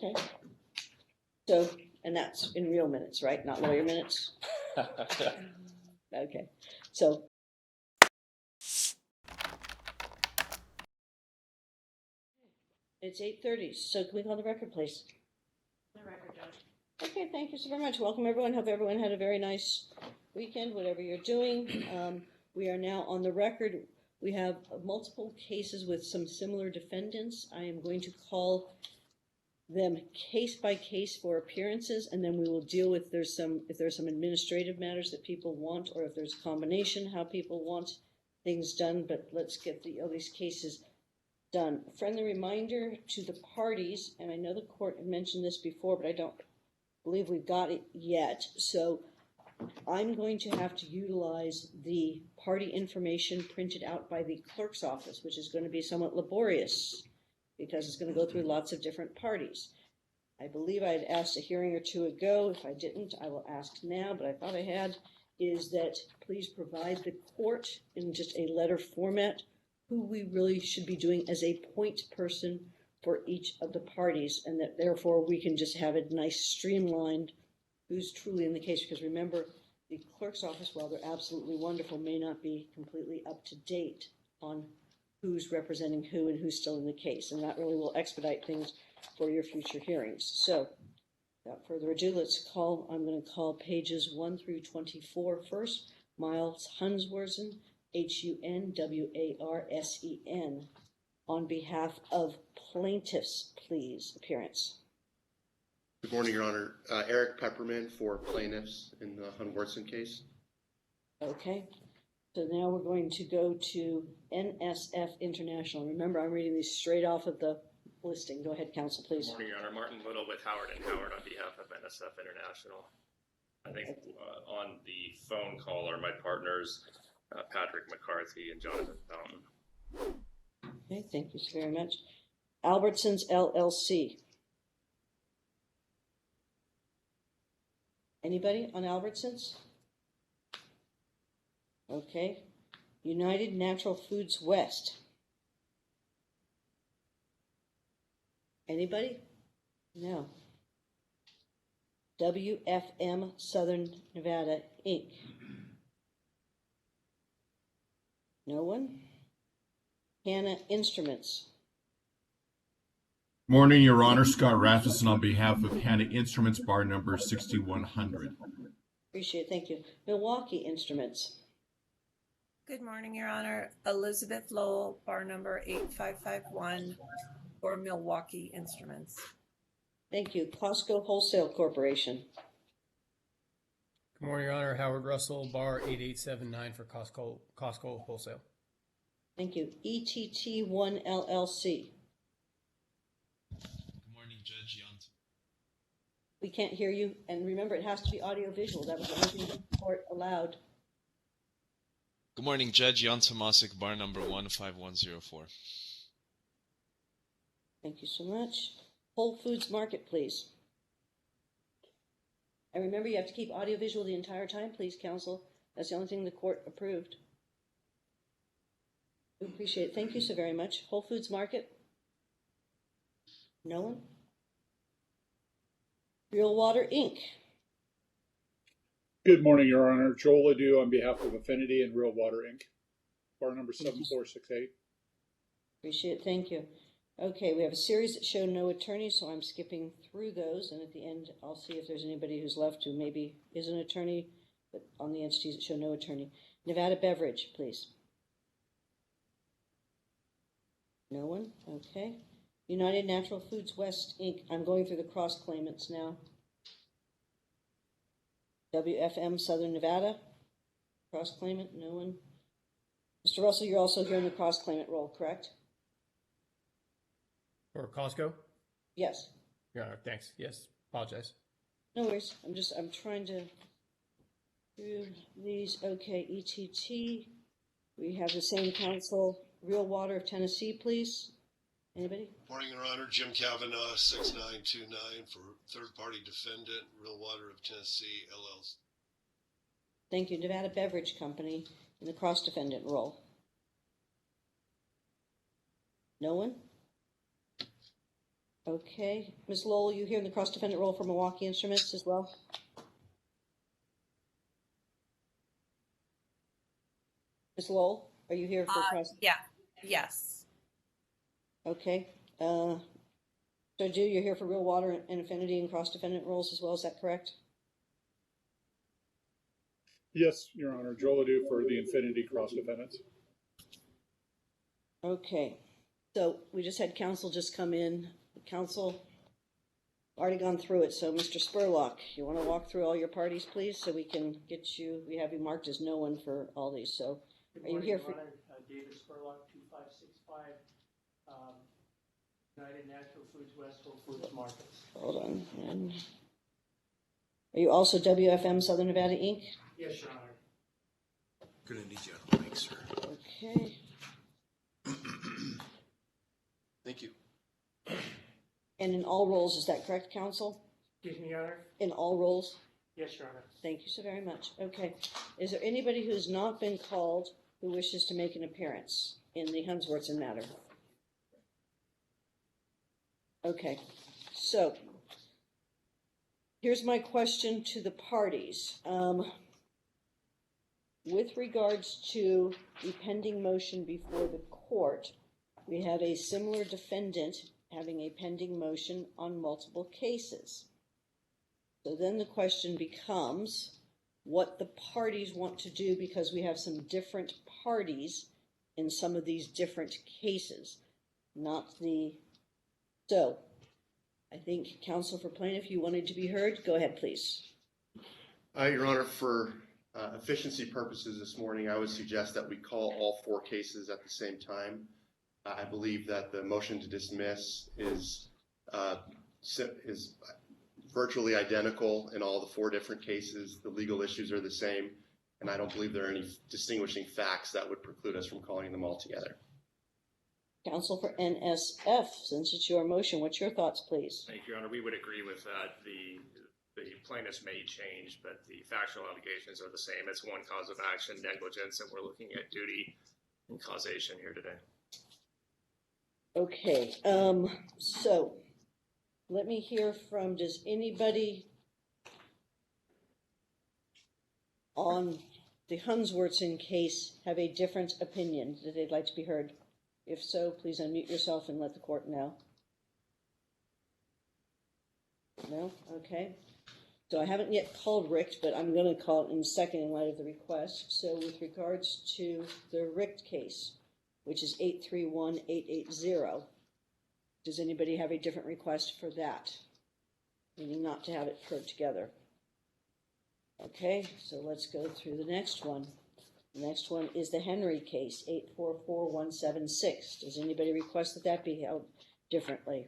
Okay. So, and that's in real minutes, right? Not lawyer minutes? Okay. So, it's 8:30, so can we call the record, please? The record, Judge. Okay, thank you so very much. Welcome, everyone. Hope everyone had a very nice weekend, whatever you're doing. We are now on the record. We have multiple cases with some similar defendants. I am going to call them case by case for appearances, and then we will deal with if there's some administrative matters that people want, or if there's a combination how people want things done. But let's get all these cases done. A friendly reminder to the parties, and I know the court had mentioned this before, but I don't believe we've got it yet. So I'm going to have to utilize the party information printed out by the clerk's office, which is going to be somewhat laborious because it's going to go through lots of different parties. I believe I had asked a hearing or two ago. If I didn't, I will ask now, but I thought I had, is that please provide the court in just a letter format who we really should be doing as a point person for each of the parties, and that therefore we can just have it nice streamlined who's truly in the case. Because remember, the clerk's office, while they're absolutely wonderful, may not be completely up to date on who's representing who and who's still in the case, and that really will expedite things for your future hearings. So without further ado, I'm going to call pages 1 through 24 first. Miles Hunsworsen, Hunwarsen, on behalf of plaintiffs, please, appearance. Good morning, Your Honor. Eric Pepperman for plaintiffs in the Hunwarsen case. Okay, so now we're going to go to NSF International. Remember, I'm reading these straight off of the listing. Go ahead, counsel, please. Good morning, Your Honor. Martin Little with Howard & Howard on behalf of NSF International. I think on the phone call are my partners, Patrick McCarthy and Jonathan Fountain. Okay, thank you so very much. Albertsons LLC. Anybody on Albertsons? Okay. United Natural Foods West. Anybody? No. WFM Southern Nevada, Inc. No one? Hanna Instruments. Morning, Your Honor. Scott Rasmussen on behalf of Hanna Instruments, bar number 6100. Appreciate it. Thank you. Milwaukee Instruments. Good morning, Your Honor. Elizabeth Lowell, bar number 8551 for Milwaukee Instruments. Thank you. Costco Wholesale Corporation. Good morning, Your Honor. Howard Russell, bar 8879 for Costco Wholesale. Thank you. ETT1 LLC. Good morning, Judge Jan. We can't hear you, and remember, it has to be audio-visual. That was the only thing the court allowed. Good morning, Judge Jan Tomasik, bar number 15104. Thank you so much. Whole Foods Market, please. And remember, you have to keep audio-visual the entire time, please, counsel. That's the only thing the court approved. We appreciate it. Thank you so very much. Whole Foods Market? No one? Real Water, Inc. Good morning, Your Honor. Joel Odou on behalf of Affinity and Real Water, Inc. Bar number 7468. Appreciate it. Thank you. Okay, we have a series that show no attorney, so I'm skipping through those, and at the end I'll see if there's anybody who's left who maybe is an attorney, but on the entities that show no attorney. Nevada Beverage, please. No one? Okay. United Natural Foods West, Inc. I'm going through the cross-claimants now. WFM Southern Nevada, cross-claimant, no one. Mr. Russell, you're also here in the cross-claimant role, correct? For Costco? Yes. Your Honor, thanks. Yes, apologize. No worries. I'm trying to do these. Okay, ETT. We have the same counsel. Real Water of Tennessee, please. Anybody? Morning, Your Honor. Jim Kavanaugh, 6929 for third-party defendant, Real Water of Tennessee, LLC. Thank you. Nevada Beverage Company in the cross-defendant role. No one? Okay, Ms. Lowell, you here in the cross-defendant role for Milwaukee Instruments as well? Ms. Lowell, are you here for cross? Yeah, yes. Okay, so you're here for Real Water and Affinity and cross-defendant roles as well, is that correct? Yes, Your Honor. Joel Odou for the Infinity Cross Defendants. Okay, so we just had counsel just come in. Counsel already gone through it, so Mr. Spurlock, you want to walk through all your parties, please, so we can get you, we have you marked as no one for all these, so. Good Are you morning, here Your for- Honor. David Spurlock, 2565, United Natural Foods, West Whole Foods Markets. Hold on. And are you also WFM Southern Nevada, Inc.? Yes, Your Honor. Gonna need you on the mic, sir. Okay. Thank you. And in all roles, is that correct, counsel? Excuse me, Your Honor. In all roles? Yes, Your Honor. Thank you so very much. Okay. Is there anybody who's not been called who wishes to make an appearance in the Hunsworthson matter? Okay. So here's my question to the parties. With regards to the pending motion before the court, we have a similar defendant having a pending motion on multiple cases. So then the question becomes what the parties want to do, because we have some different parties in some of these different cases. So I think counsel for plaintiff, you wanted to be heard. Go ahead, please. Your Honor, for efficiency purposes this morning, I would suggest that we call all 4 cases at the same time. I believe that the motion to dismiss is virtually identical in all the 4 different cases. The legal issues are the same, and I don't believe there are any distinguishing facts that would preclude us from calling them all together. Counsel for NSF, since it's your motion, what's your thoughts, please? Thank you, Your Honor. We would agree with that. The plaintiffs may change, but the factual allegations are the same. It's one cause of action, negligence, and we're looking at duty and causation here today. Okay, so let me hear from, does anybody on the Hunsworthson case have a different opinion that they'd like to be heard? If so, please unmute yourself and let the court know. No? Okay. So I haven't yet called Richt, but I'm going to call it in a second in light of the request. So with regards to the Richt case, which is 831880, does anybody have a different request for that? Meaning not to have it heard together. Okay, so let's go through the next one. The next one is the Henry case, 844176. Does anybody request that that be held differently?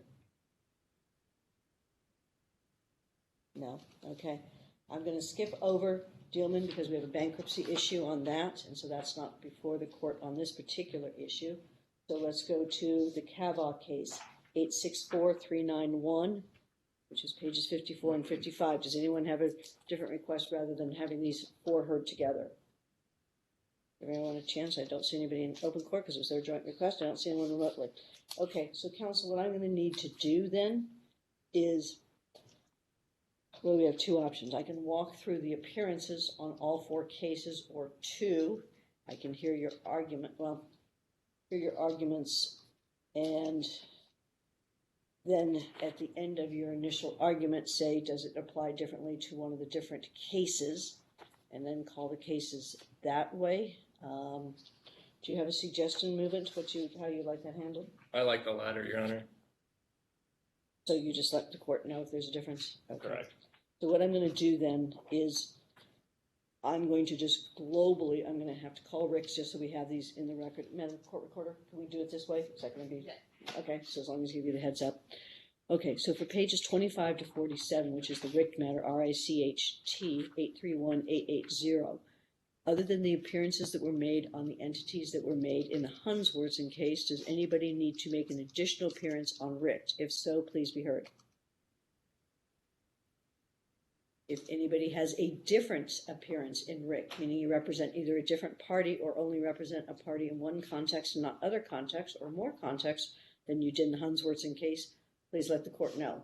No? Okay. I'm going to skip over Dealman because we have a bankruptcy issue on that, and so that's not before the court on this particular issue. So let's go to the Kaveh case, 864391, which is pages 54 and 55. Does anyone have a different request rather than having these 4 heard together? Everyone a chance? I don't see anybody in open court because it was their joint request. I don't see anyone remotely. Okay, so counsel, what I'm going to need to do then is, well, we have 2 options. I can walk through the appearances on all 4 cases, or 2, I can hear your argument, hear your arguments, and then at the end of your initial argument say, does it apply differently to one of the different cases, and then call the cases that way. Do you have a suggestion, movement, how you like that handled? I like the latter, Your Honor. So you just let the court know if there's a difference? Okay. Correct. So what I'm going to do then is I'm going to just globally, I'm going to have to call Rick's just so we have these in the record. Madam Court Recorder, can we do it this way? Is that going to be? Yeah. Okay, so as long as I give you the heads up. Okay, so for pages 25 to 47, which is the Richt matter, RICHT 831880, other than the appearances that were made on the entities that were made in the Hunsworthson case, does anybody need to make an additional appearance on Richt? If so, please be heard. If anybody has a different appearance in Richt, meaning you represent either a different party or only represent a party in one context and not other contexts, or more contexts than you did in the Hunsworthson case, please let the court know.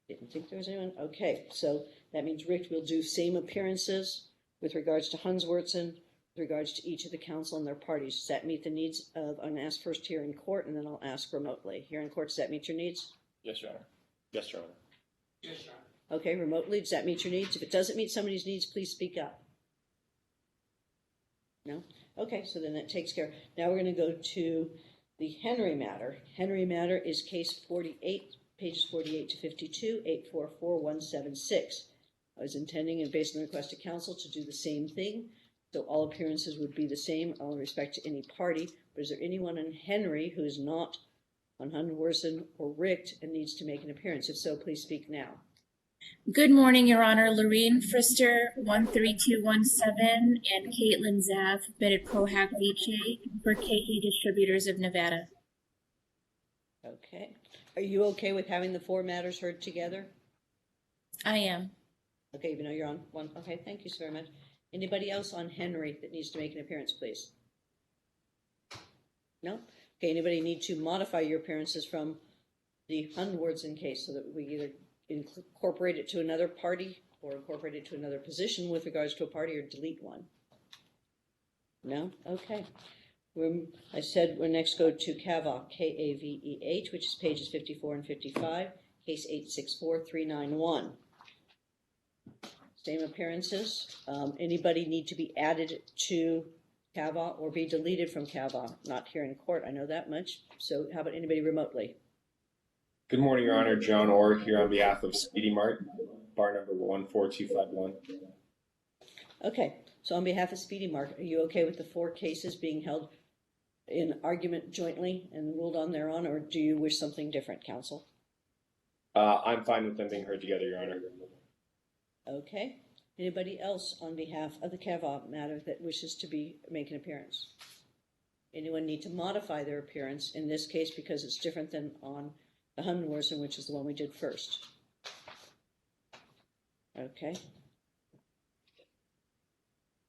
Didn't think there was anyone. Okay, so that means Rick will do same appearances with regards to Hunswortson, with regards to each of the counsel and their parties. Does that meet the needs of, I'm going to ask first here in court, and then I'll ask remotely. Here in court, does that meet your needs? Yes, Your Honor. Yes, Your Honor. Yes, Your Honor. Okay, remotely, does that meet your needs? If it doesn't meet somebody's needs, please speak up. No? Okay, so then that takes care. Now we're going to go to the Henry matter. Henry matter is case 48, pages 48 to 52, 844176. I was intending, and based on the request of counsel, to do the same thing. So all appearances would be the same, all in respect to any party. But is there anyone in Henry who is not on Hunswortson or Richt and needs to make an appearance? If so, please speak now. Good morning, Your Honor. Lorene Frister, 13217, and Caitlin Zav, admitted pro hac vice for Kaveh Distributors of Nevada. Okay. Are you okay with having the four matters heard together? I am. Okay, even though you're on one. Okay, thank you so very much. Anybody else on Henry that needs to make an appearance, please? No? Okay, anybody need to modify your appearances from the Hunswortson case so that we either incorporate it to another party or incorporate it to another position with regards to a party or delete one? No? Okay. I said we'll next go to Kaveh, K-A-V-E-H, which is pages 54 and 55, case 864391. Same appearances. Anybody need to be added to Kaveh or be deleted from Kaveh? Not here in court, I know that much. So how about anybody remotely? Good morning, Your Honor. John Orr here on behalf of Speedy Mart, bar number 14251. Okay, so on behalf of Speedy Mart, are you okay with the four cases being held in argument jointly and ruled on thereon, or do you wish something different, counsel? I'm fine with them being heard together, Your Honor. Okay. Anybody else on behalf of the Kaveh matter that wishes to make an appearance? Anyone need to modify their appearance in this case because it's different than on the Hunswortson, which is the one we did first? Okay.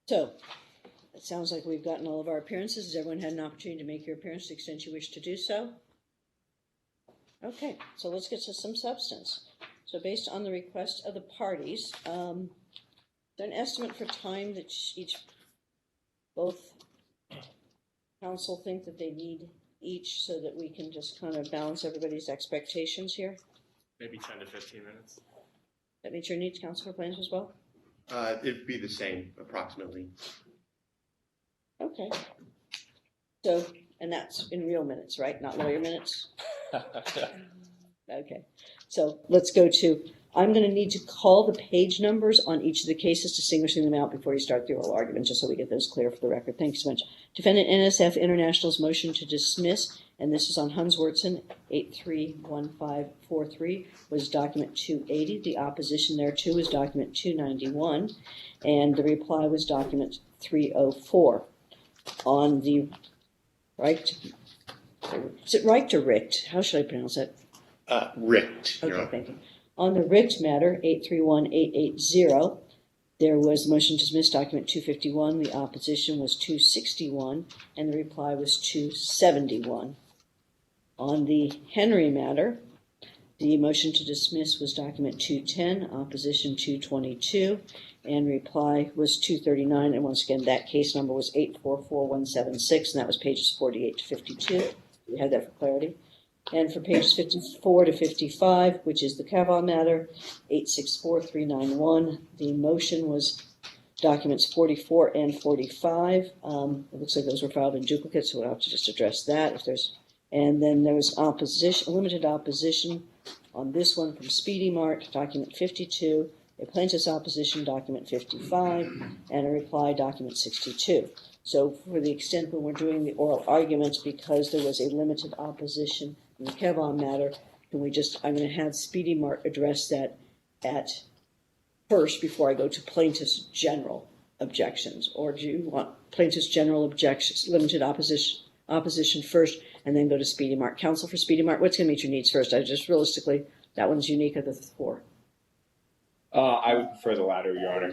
So, it sounds like we've gotten all of our appearances. Has everyone had an opportunity to make your appearance to the extent you wish to do so? Okay, so let's get to some substance. So based on the request of the parties, is there an estimate for time that both counsel think that they need each so that we can just kind of balance everybody's expectations here? Maybe 10 to 15 minutes. That meets your needs, counsel, for plans as well? It'd be the same, approximately. Okay. So, and that's in real minutes, right? Not lawyer minutes? Okay. So let's go to, I'm going to need to call the page numbers on each of the cases, distinguishing them out before you start the oral argument, just so we get those clear for the record. Thank you so much. Defendant NSF International's motion to dismiss, and this is on Hunswortson, 831543, was document 280. The opposition thereto was document 291, and the reply was document 304. On the right, is it right to Richt? How should I pronounce it? Richt. Okay, thank you. On the Richt matter, 831880, there was a motion to dismiss document 251. The opposition was 261, and the reply was 271. On the Henry matter, the motion to dismiss was document 210, opposition 222, and reply was 239. And once again, that case number was 844176, and that was pages 48 to 52. We had that for clarity. And for pages 54 to 55, which is the Kaveh matter, 864391, the motion was documents 44 and 45. It looks like those were filed in duplicate, so we'll have to just address that if there's. And then there was opposition, limited opposition on this one from Speedy Mart, document 52, a plaintiff's opposition, document 55, and a reply, document 62. So for the extent when we're doing the oral arguments, because there was a limited opposition in the Kaveh matter, can we just, I'm going to have Speedy Mart address that at first before I go to plaintiff's general objections, or do you want plaintiff's general objections, limited opposition first, and then go to Speedy Mart? Counsel for Speedy Mart, what's going to meet your needs first? I just realistically, that one's unique of the four. I would prefer the latter, Your Honor.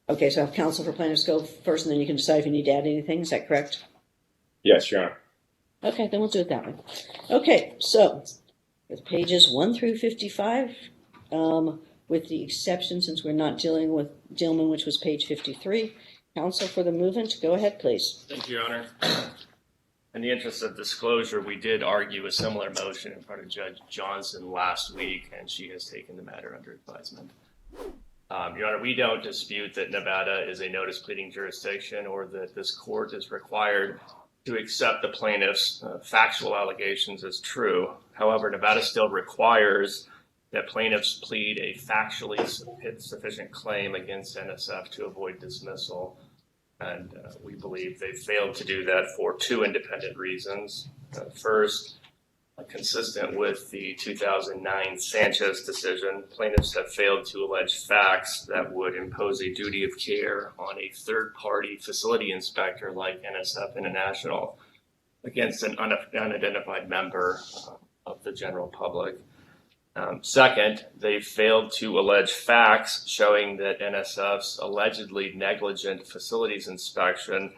Okay, so have counsel for plaintiffs go first, and then you can decide if you need to add anything. Is that correct? Yes, Your Honor. Okay, then we'll do it that way. Okay, so with pages 1 through 55, with the exception, since we're not dealing with Dealman, which was page 53. Counsel for the movement, go ahead, please. Thank you, Your Honor. In the interest of disclosure, we did argue a similar motion in front of Judge Johnson last week, and she has taken the matter under advisement. Your Honor, we don't dispute that Nevada is a notice pleading jurisdiction or that this court is required to accept the plaintiff's factual allegations as true. However, Nevada still requires that plaintiffs plead a factually sufficient claim against NSF to avoid dismissal. And we believe they failed to do that for two independent reasons. First, consistent with the 2009 Sanchez decision, plaintiffs have failed to allege facts that would impose a duty of care on a third-party facility inspector like NSF International against an unidentified member of the general public. Second, they failed to allege facts showing that NSF's allegedly negligent facilities inspection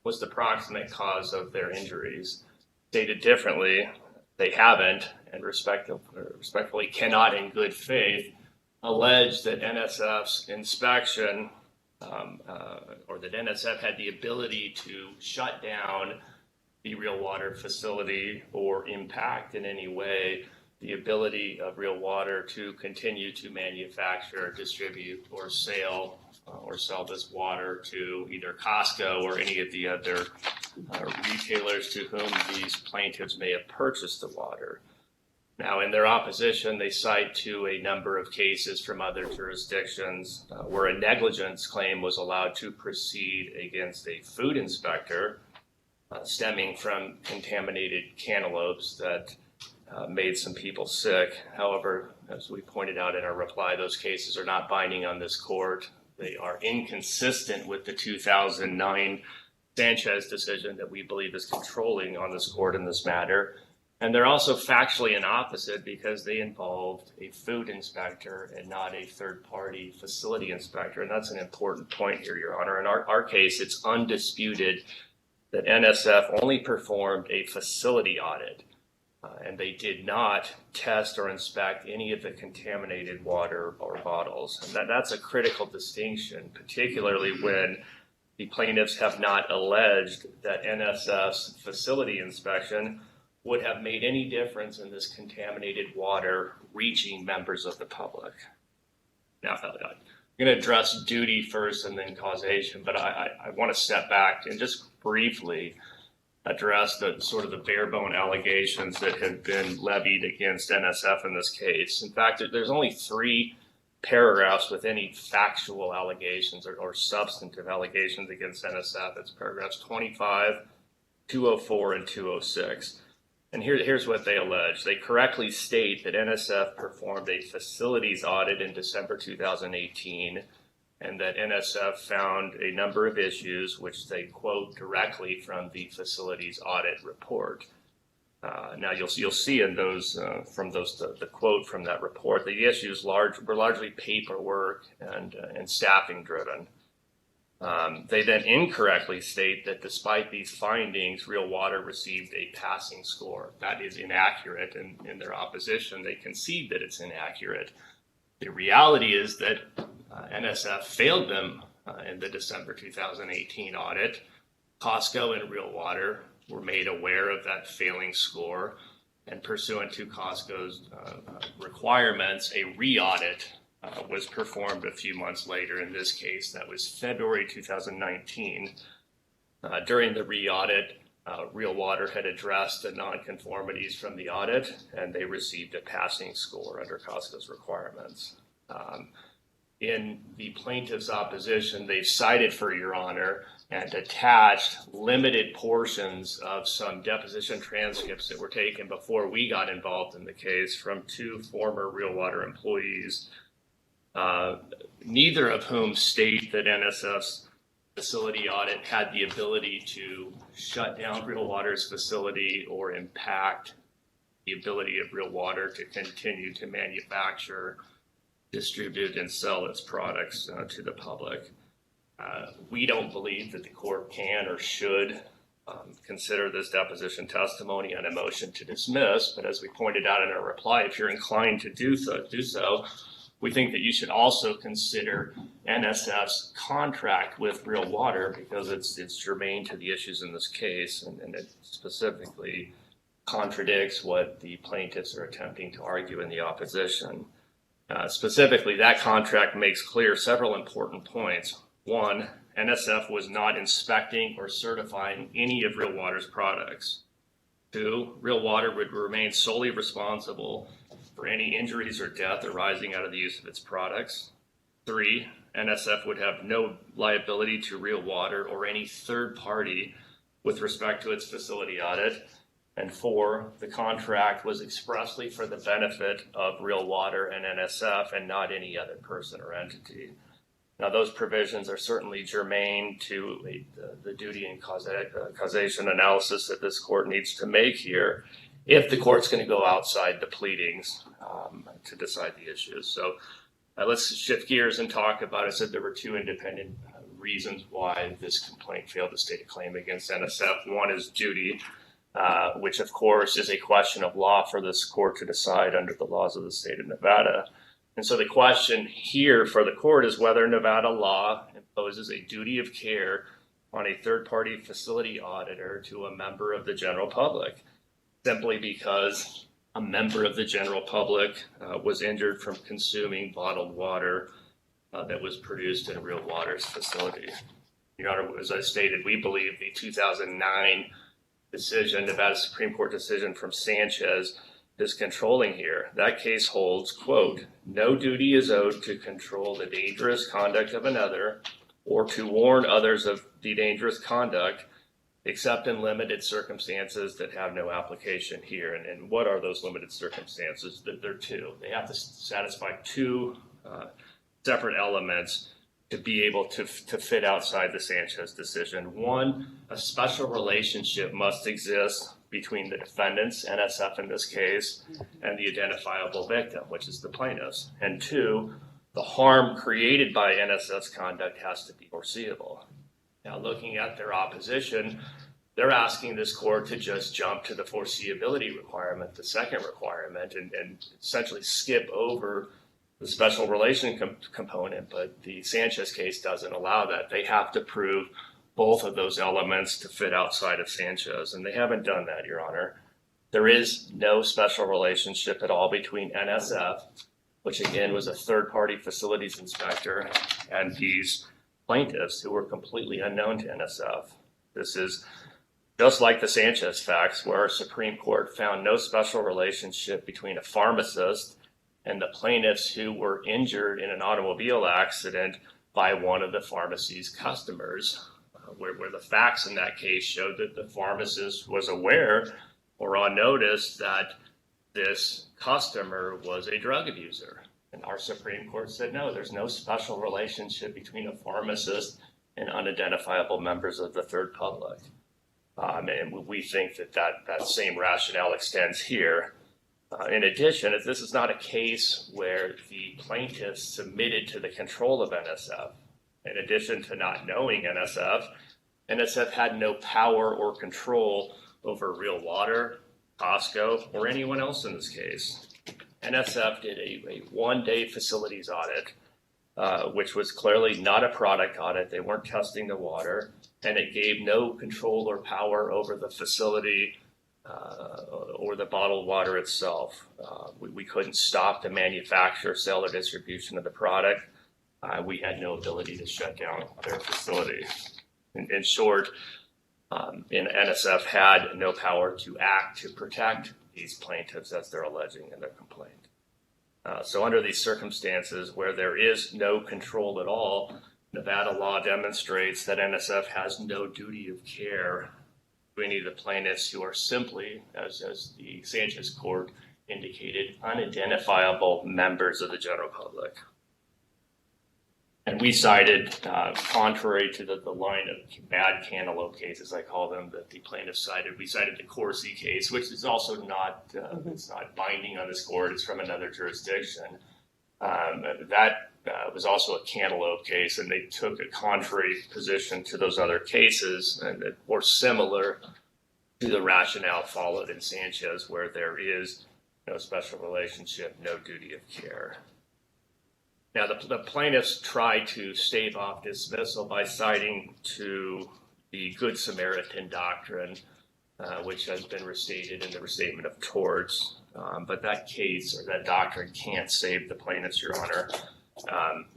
was the proximate cause of their injuries. Stated differently, they haven't, and respectfully cannot in good faith, allege that NSF's inspection or that NSF had the ability to shut down the Real Water facility or impact in any way the ability of Real Water to continue to manufacture, distribute, or sell this water to either Costco or any of the other retailers to whom these plaintiffs may have purchased the water. Now, in their opposition, they cite to a number of cases from other jurisdictions where a negligence claim was allowed to proceed against a food inspector stemming from contaminated cantaloupes that made some people sick. However, as we pointed out in our reply, those cases are not binding on this court. They are inconsistent with the 2009 Sanchez decision that we believe is controlling on this court in this matter. And they're also factually an opposite because they involved a food inspector and not a third-party facility inspector. And that's an important point here, Your Honor. In our case, it's undisputed that NSF only performed a facility audit. And they did not test or inspect any of the contaminated water or bottles. And that's a critical distinction, particularly when the plaintiffs have not alleged that NSF's facility inspection would have made any difference in this contaminated water reaching members of the public. Now, I'm going to address duty first and then causation, but I want to step back and just briefly address the sort of the bare bone allegations that have been levied against NSF in this case. In fact, there's only 3 paragraphs with any factual allegations or substantive allegations against NSF. It's paragraphs 25, 204, and 206. And here's what they allege. They correctly state that NSF performed a facilities audit in December 2018 and that NSF found a number of issues which they quote directly from the facilities audit report. Now you'll see in those the quote from that report, the issues were largely paperwork and staffing driven. They then incorrectly state that despite these findings, Real Water received a passing score. That is inaccurate, and in their opposition, they concede that it's inaccurate. The reality is that NSF failed them in the December 2018 audit. Costco and Real Water were made aware of that failing score, and pursuant to Costco's requirements, a re-audit was performed a few months later. In this case, that was February 2019. During the re-audit, Real Water had addressed the nonconformities from the audit, and they received a passing score under Costco's requirements. In the plaintiff's opposition, they've cited, for Your Honor, and attached limited portions of some deposition transcripts that were taken before we got involved in the case from 2 former Real Water employees, neither of whom state that NSF's facility audit had the ability to shut down Real Water's facility or impact the ability of Real Water to continue to manufacture, distribute, and sell its products to the public. We don't believe that the court can or should consider this deposition testimony on a motion to dismiss. But as we pointed out in our reply, if you're inclined to do so, we think that you should also consider NSF's contract with Real Water because it's germane to the issues in this case, and it specifically contradicts what the plaintiffs are attempting to argue in the opposition. Specifically, that contract makes clear several important points. One, NSF was not inspecting or certifying any of Real Water's products. Two, Real Water would remain solely responsible for any injuries or death arising out of the use of its products. Three, NSF would have no liability to Real Water or any third party with respect to its facility audit. And four, the contract was expressly for the benefit of Real Water and NSF and not any other person or entity. Now, those provisions are certainly germane to the duty and causation analysis that this court needs to make here if the court's going to go outside the pleadings to decide the issues. So let's shift gears and talk about, I said there were two independent reasons why this complaint failed to state a claim against NSF. One is duty, which of course is a question of law for this court to decide under the laws of the state of Nevada. And so the question here for the court is whether Nevada law imposes a duty of care on a third-party facility auditor to a member of the general public, simply because a member of the general public was injured from consuming bottled water that was produced in Real Water's facility. Your Honor, as I stated, we believe the 2009 decision, Nevada Supreme Court decision from Sanchez, is controlling here. That case holds, quote, no duty is owed to control the dangerous conduct of another or to warn others of the dangerous conduct except in limited circumstances that have no application here. And what are those limited circumstances? There are two. They have to satisfy two separate elements to be able to fit outside the Sanchez decision. One, a special relationship must exist between the defendants, NSF in this case, and the identifiable victim, which is the plaintiffs. And two, the harm created by NSF's conduct has to be foreseeable. Now, looking at their opposition, they're asking this court to just jump to the foreseeability requirement, the second requirement, and essentially skip over the special relation component, but the Sanchez case doesn't allow that. They have to prove both of those elements to fit outside of Sanchez, and they haven't done that, Your Honor. There is no special relationship at all between NSF, which again was a third-party facilities inspector, and these plaintiffs who were completely unknown to NSF. This is just like the Sanchez facts, where our Supreme Court found no special relationship between a pharmacist and the plaintiffs who were injured in an automobile accident by one of the pharmacy's customers, where the facts in that case showed that the pharmacist was aware or on notice that this customer was a drug abuser. And our Supreme Court said, no, there's no special relationship between a pharmacist and unidentifiable members of the third public. And we think that same rationale extends here. In addition, if this is not a case where the plaintiffs submitted to the control of NSF, in addition to not knowing NSF had no power or control over Real Water, Costco, or anyone else in this case. NSF did a one-day facilities audit, which was clearly not a product audit. They weren't testing the water, and it gave no control or power over the facility or the bottled water itself. We couldn't stop the manufacture, sale, or distribution of the product. We had no ability to shut down their facility. In short, NSF had no power to act to protect these plaintiffs as they're alleging in their complaint. So under these circumstances where there is no control at all, Nevada law demonstrates that NSF has no duty of care to any of the plaintiffs who are simply, as the Sanchez court indicated, unidentifiable members of the general public. And we cited, contrary to the line of bad cantaloupe cases, I call them, that the plaintiffs cited, we cited the Corsi case, which is also not, it's not binding on this court, it's from another jurisdiction. That was also a cantaloupe case, and they took a contrary position to those other cases, and that were similar to the rationale followed in Sanchez, where there is no special relationship, no duty of care. Now, the plaintiffs tried to stave off dismissal by citing to the Good Samaritan doctrine, which has been restated in the Restatement of Torts. But that case, or that doctrine, can't save the plaintiffs, Your Honor.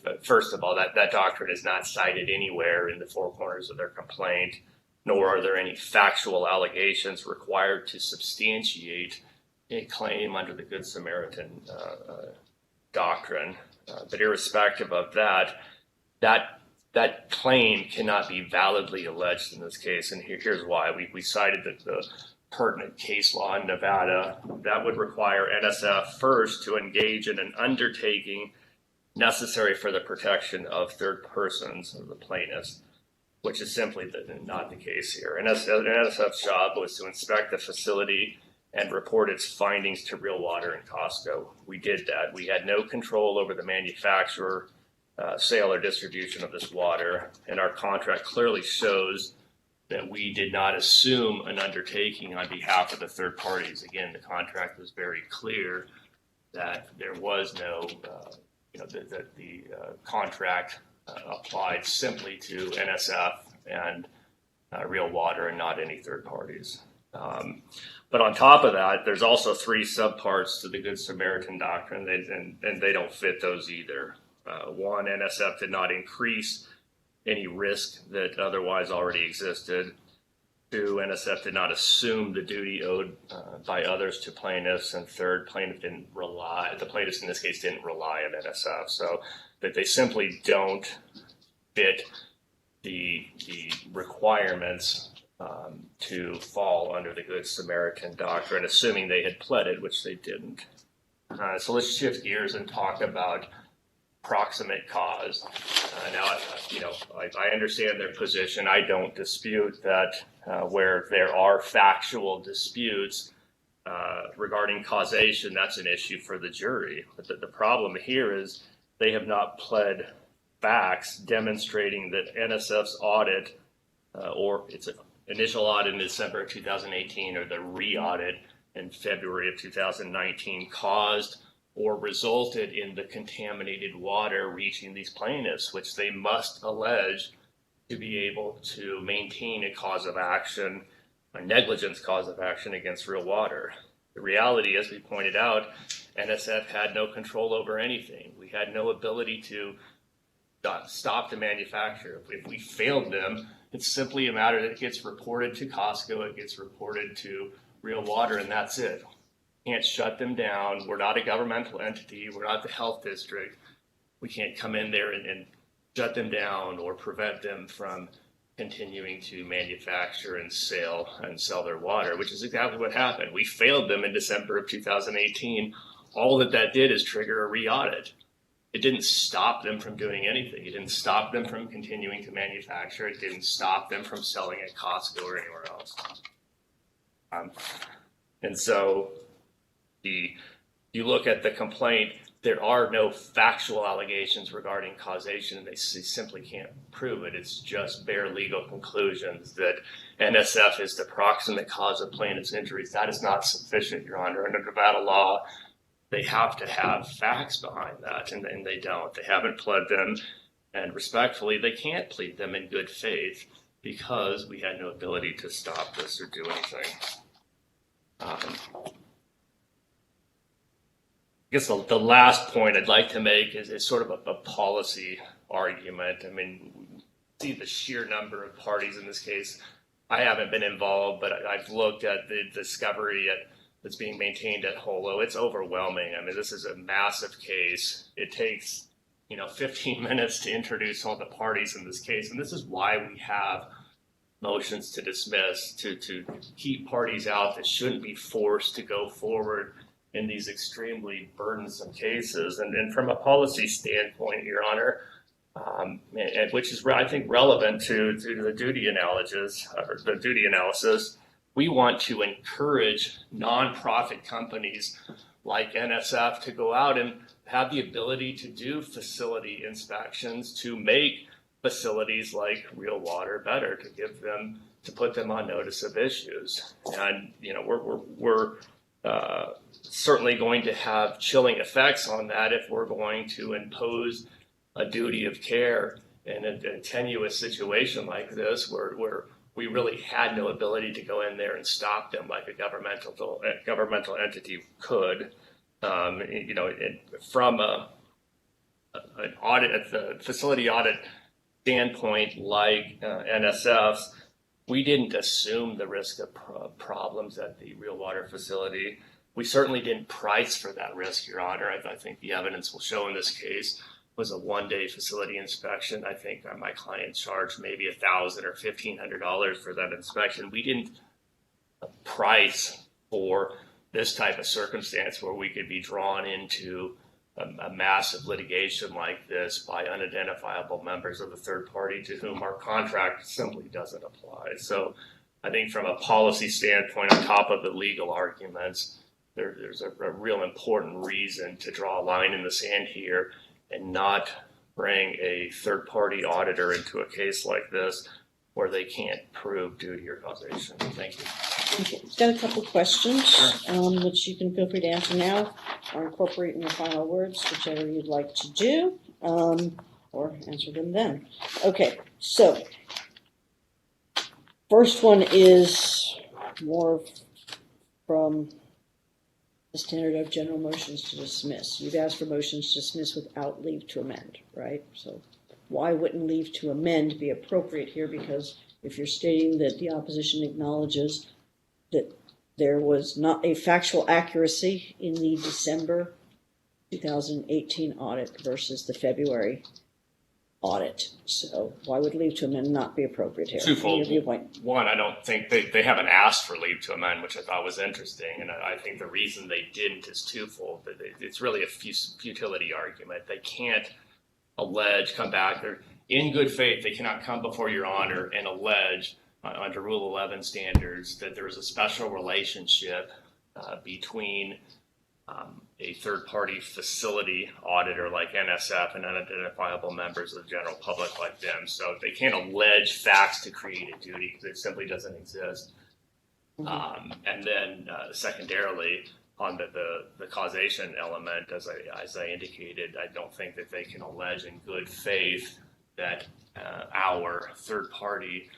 But first of all, that doctrine is not cited anywhere in the four corners of their complaint, nor are there any factual allegations required to substantiate a claim under the Good Samaritan doctrine. But irrespective of that claim cannot be validly alleged in this case, and here's why. We cited the pertinent case law in Nevada that would require NSF first to engage in an undertaking necessary for the protection of third persons of the plaintiffs, which is simply not the case here. NSF's job was to inspect the facility and report its findings to Real Water and Costco. We did that. We had no control over the manufacturer, sale, or distribution of this water, and our contract clearly shows that we did not assume an undertaking on behalf of the third parties. Again, the contract was very clear that there was no, the contract applied simply to NSF and Real Water and not any third parties. But on top of that, there's also three subparts to the Good Samaritan doctrine, and they don't fit those either. One, NSF did not increase any risk that otherwise already existed. Two, NSF did not assume the duty owed by others to plaintiffs. And third, the plaintiffs in this case didn't rely on NSF. So that they simply don't fit the requirements to fall under the Good Samaritan doctrine, assuming they had pleaded, which they didn't. So let's shift gears and talk about proximate cause. Now, I understand their position. I don't dispute that where there are factual disputes regarding causation, that's an issue for the jury. But the problem here is they have not pled facts demonstrating that NSF's audit or its initial audit in December of 2018 or the re-audit in February of 2019 caused or resulted in the contaminated water reaching these plaintiffs, which they must allege to be able to maintain a cause of action, a negligence cause of action against Real Water. The reality, as we pointed out, NSF had no control over anything. We had no ability to stop the manufacturer. If we failed them, it's simply a matter that it gets reported to Costco, it gets reported to Real Water, and that's it. Can't shut them down. We're not a governmental entity. We're not the health district. We can't come in there and shut them down or prevent them from continuing to manufacture and sell their water, which is exactly what happened. We failed them in December of 2018. All that did is trigger a re-audit. It didn't stop them from doing anything. It didn't stop them from continuing to manufacture. It didn't stop them from selling at Costco or anywhere else. And so you look at the complaint, there are no factual allegations regarding causation, and they simply can't prove it. It's just bare legal conclusions that NSF is the proximate cause of plaintiff's injuries. That is not sufficient, Your Honor. Under Nevada law, they have to have facts behind that, and they don't. They haven't pled them, and respectfully, they can't plead them in good faith because we had no ability to stop this or do anything. I guess the last point I'd like to make is sort of a policy argument. I mean, see the sheer number of parties in this case. I haven't been involved, but I've looked at the discovery that's being maintained at Holo. It's overwhelming. I mean, this is a massive case. It takes 15 minutes to introduce all the parties in this case, and this is why we have motions to dismiss, to keep parties out that shouldn't be forced to go forward in these extremely burdensome cases. And from a policy standpoint, Your Honor, which is, I think, relevant to the duty analysis, we want to encourage nonprofit companies like NSF to go out and have the ability to do facility inspections to make facilities like Real Water better, to put them on notice of issues. And, we're certainly going to have chilling effects on that if we're going to impose a duty of care in a tenuous situation like this where we really had no ability to go in there and stop them like a governmental entity could. From an audit, the facility audit standpoint, like NSF's, we didn't assume the risk of problems at the Real Water facility. We certainly didn't price for that risk, Your Honor. I think the evidence will show in this case was a one-day facility inspection. I think my client charged maybe $1,000 or $1,500 for that inspection. We didn't price for this type of circumstance where we could be drawn into a massive litigation like this by unidentifiable members of the third party to whom our contract simply doesn't apply. So I think from a policy standpoint, on top of the legal arguments, there's a real important reason to draw a line in the sand here and not bring a third-party auditor into a case like this where they can't prove duty or causation. Thank you. Okay. Got a couple questions, which you can feel free to answer now or incorporate in your final words, whichever you'd like to do, or answer them then. Okay, so first one is more from the standard of general motions to dismiss. You've asked for motions to dismiss without leave to amend, right? So why wouldn't leave to amend be appropriate here? Because if you're stating that the opposition acknowledges that there was not a factual accuracy in the December 2018 audit versus the February audit. So why would leave to amend not be appropriate here? Twofold. One, I don't think they haven't asked for leave to amend, which I thought was interesting. And I think the reason they didn't is twofold. It's really a futility argument. They can't come back. They're in good faith. They cannot come before Your Honor and allege under Rule 11 standards that there is a special relationship between a third-party facility auditor like NSF and unidentifiable members of the general public like them. So they can't allege facts to create a duty because it simply doesn't exist. And then secondarily, on the causation element, as I indicated, I don't think that they can allege in good faith that our third-party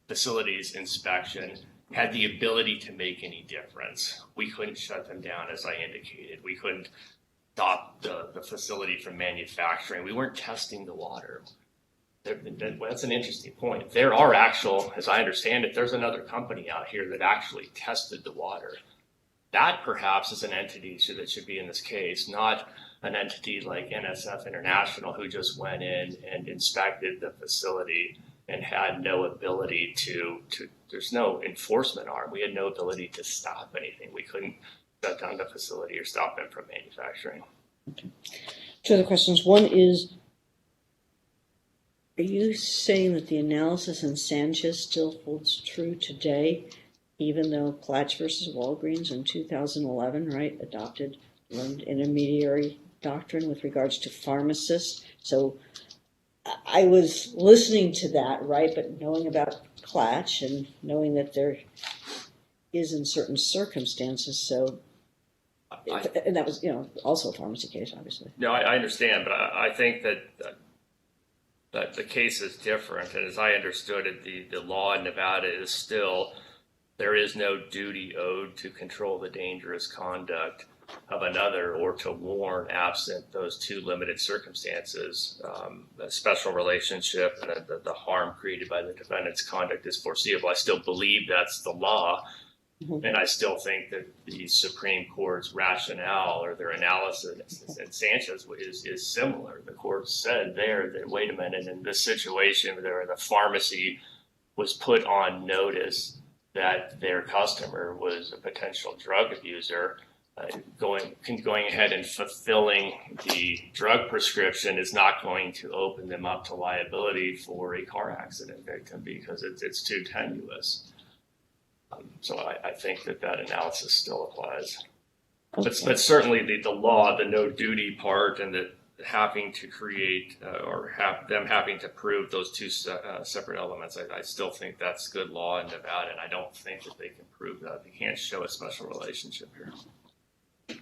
facilities inspection had the ability to make any difference. We couldn't shut them down, as I indicated. We couldn't stop the facility from manufacturing. We weren't testing the water. That's an interesting point. There are actual, as I understand it, there's another company out here that actually tested the water. That perhaps is an entity that should be in this case, not an entity like NSF International who just went in and inspected the facility and had no ability to there's no enforcement arm. We had no ability to stop anything. We couldn't shut down the facility or stop them from manufacturing. Okay. Two other questions. One is, are you saying that the analysis in Sanchez still holds true today, even though Platts versus Walgreens in 2011, right, adopted learned intermediary doctrine with regards to pharmacists? So I was listening to that, right, but knowing about Klatch and knowing that there is in certain circumstances, so, and that was, also a pharmacy case, obviously. No, I understand, but I think that the case is different, and as I understood it, the law in Nevada is still, there is no duty owed to control the dangerous conduct of another or to warn absent those two limited circumstances. The special relationship and the harm created by the defendant's conduct is foreseeable. I still believe that's the law, and I still think that the Supreme Court's rationale or their analysis in Sanchez is similar. The court said there that, wait a minute, in this situation where the pharmacy was put on notice that their customer was a potential drug abuser, going ahead and fulfilling the drug prescription is not going to open them up to liability for a car accident victim because it's too tenuous. So I think that analysis still applies. But certainly the law, the no duty part, and the having to create or have them having to prove those two separate elements, I still think that's good law in Nevada, and I don't think that they can prove that. They can't show a special relationship here.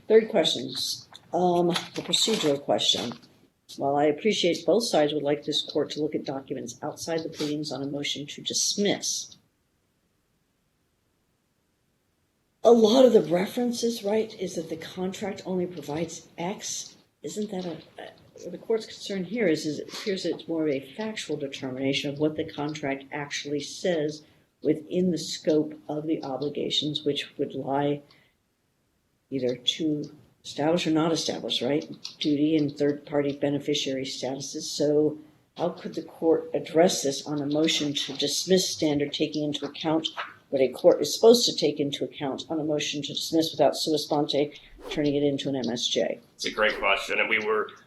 Third questions. The procedural question. While I appreciate both sides would like this court to look at documents outside the pleadings on a motion to dismiss, a lot of the references, right, is that the contract only provides X. Isn't that the court's concern here is it appears that it's more of a factual determination of what the contract actually says within the scope of the obligations, which would lie either to establish or not establish, right? Duty and third-party beneficiary statuses. So how could the court address this on a motion to dismiss standard, taking into account what a court is supposed to take into account on a motion to dismiss without sua sponte turning it into an MSJ? It's a great question, and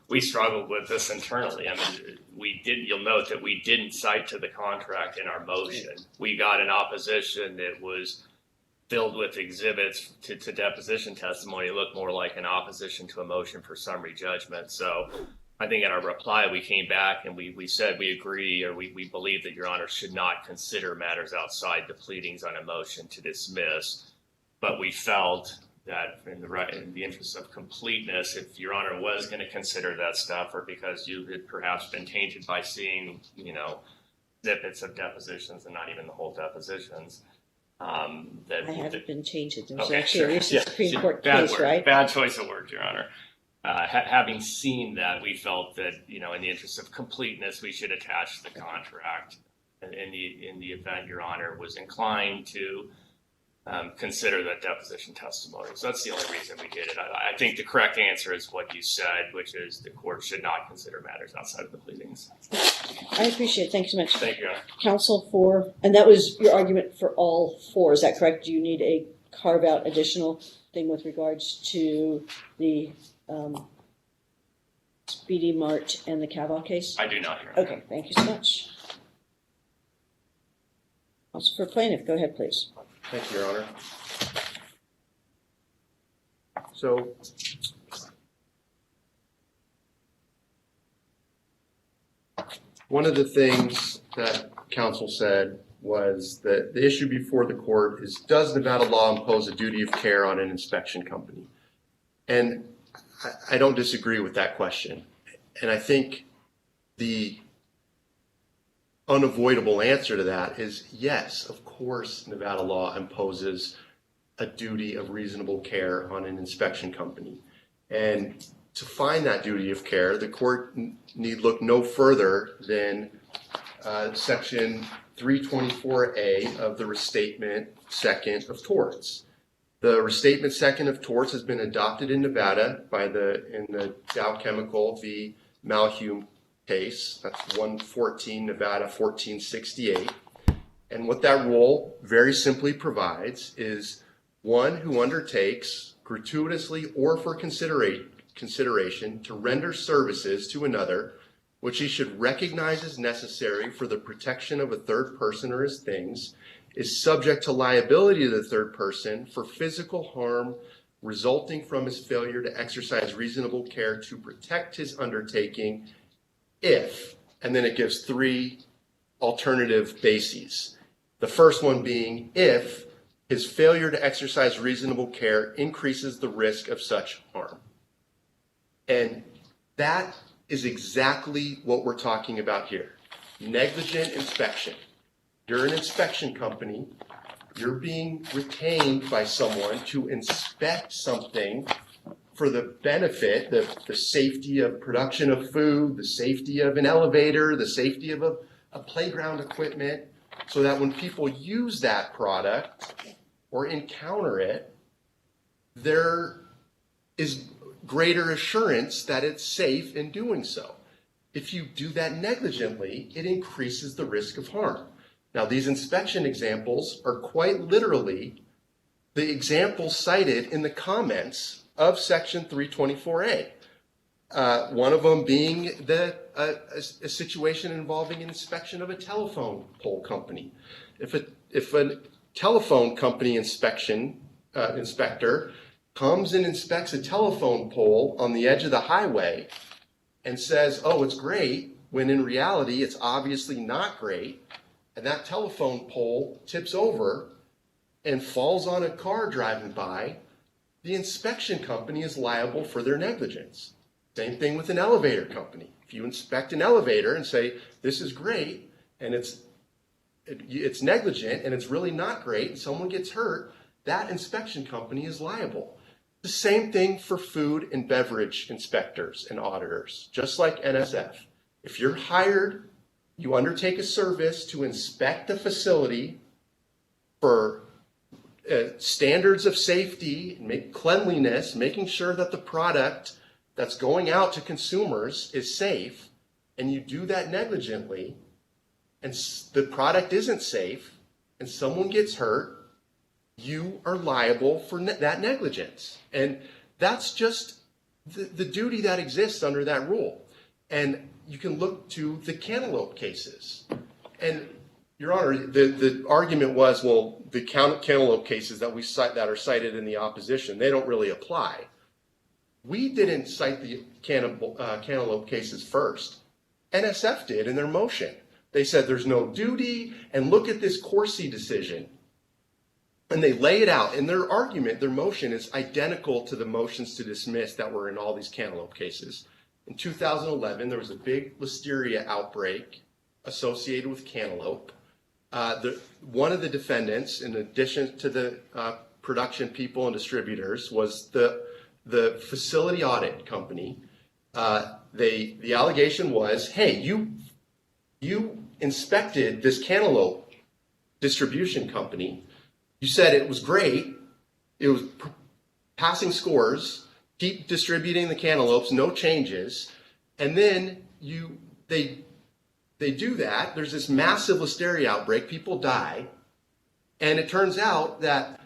we struggled with this internally. I mean, you'll note that we didn't cite to the contract in our motion. We got an opposition that was filled with exhibits to deposition testimony. It looked more like an opposition to a motion for summary judgment. So I think in our reply, we came back and we said we agree, or we believe that Your Honor should not consider matters outside the pleadings on a motion to dismiss. But we felt that in the interest of completeness, if Your Honor was going to consider that stuff, or because you had perhaps been tainted by seeing, snippets of depositions and not even the whole depositions, that I haven't been tainted. There's okay, actually sure. a recent Supreme Court bad case, word, right? Bad choice of words, Your Honor. Having seen that, we felt that, in the interest of completeness, we should attach the contract in the event Your Honor was inclined to consider that deposition testimony. So that's the only reason we did it. I think the correct answer is what you said, which is the court should not consider matters outside of the pleadings. I appreciate it. Thank you so much. Thank you, Your Honor. Counsel for, and that was your argument for all four, is that correct? Do you need a carve-out additional thing with regards to the Speedy Mart and the Kaveh case? I do not, Your Honor. Okay, thank you so much. Counsel for plaintiff, go ahead, please. Thank you, Your Honor. So, one of the things that counsel said was that the issue before the court is, does Nevada law impose a duty of care on an inspection company? And I don't disagree with that question. And I think the unavoidable answer to that is yes, of course, Nevada law imposes a duty of reasonable care on an inspection company. And to find that duty of care, the court need look no further than Section 324A of the Restatement Second of Torts. The Restatement Second of Torts has been adopted in Nevada in the Dow Chemical v. Malhume case. That's 114 Nevada 1468. And what that rule very simply provides is one who undertakes gratuitously or for consideration to render services to another which he should recognize as necessary for the protection of a third person or his things is subject to liability to the third person for physical harm resulting from his failure to exercise reasonable care to protect his undertaking if, and then it gives three alternative bases. The first one being if his failure to exercise reasonable care increases the risk of such harm. And that is exactly what we're talking about here. Negligent inspection. You're an inspection company. You're being retained by someone to inspect something for the benefit, the safety of production of food, the safety of an elevator, the safety of a playground equipment, so that when people use that product or encounter it, there is greater assurance that it's safe in doing so. If you do that negligently, it increases the risk of harm. Now, these inspection examples are quite literally the examples cited in the comments of Section 324A. One of them being a situation involving an inspection of a telephone pole company. If a telephone company inspector comes and inspects a telephone pole on the edge of the highway and says, oh, it's great, when in reality it's obviously not great, and that telephone pole tips over and falls on a car driving by, the inspection company is liable for their negligence. Same thing with an elevator company. If you inspect an elevator and say, this is great, and it's negligent, and it's really not great, and someone gets hurt, that inspection company is liable. The same thing for food and beverage inspectors and auditors, just like NSF. If you're hired, you undertake a service to inspect the facility for standards of safety, cleanliness, making sure that the product that's going out to consumers is safe, and you do that negligently, and the product isn't safe, and someone gets hurt, you are liable for that negligence. And that's just the duty that exists under that rule. And you can look to the cantaloupe cases. And, Your Honor, the argument was, well, the cantaloupe cases that we cite that are cited in the opposition, they don't really apply. We didn't cite the cantaloupe cases first. NSF did in their motion. They said there's no duty, and look at this Corsi decision. And they lay it out. And their argument, their motion, is identical to the motions to dismiss that were in all these cantaloupe cases. In 2011, there was a big listeria outbreak associated with cantaloupe. One of the defendants, in addition to the production people and distributors, was the facility audit company. The allegation was, hey, you inspected this cantaloupe distribution company. You said it was great. It was passing scores. Keep distributing the cantaloupes, no changes. And then they do that. There's this massive listeria outbreak. People die. And it turns out that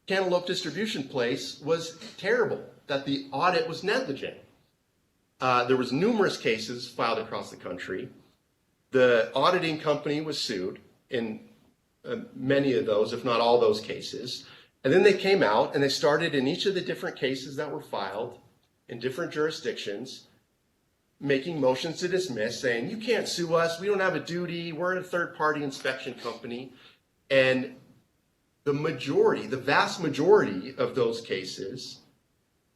cantaloupe distribution place was terrible, that the audit was negligent. There was numerous cases filed across the country. The auditing company was sued in many of those, if not all those cases. And then they came out and they started in each of the different cases that were filed in different jurisdictions, making motions to dismiss, saying, you can't sue us, we don't have a duty, we're a third-party inspection company. And the vast majority of those cases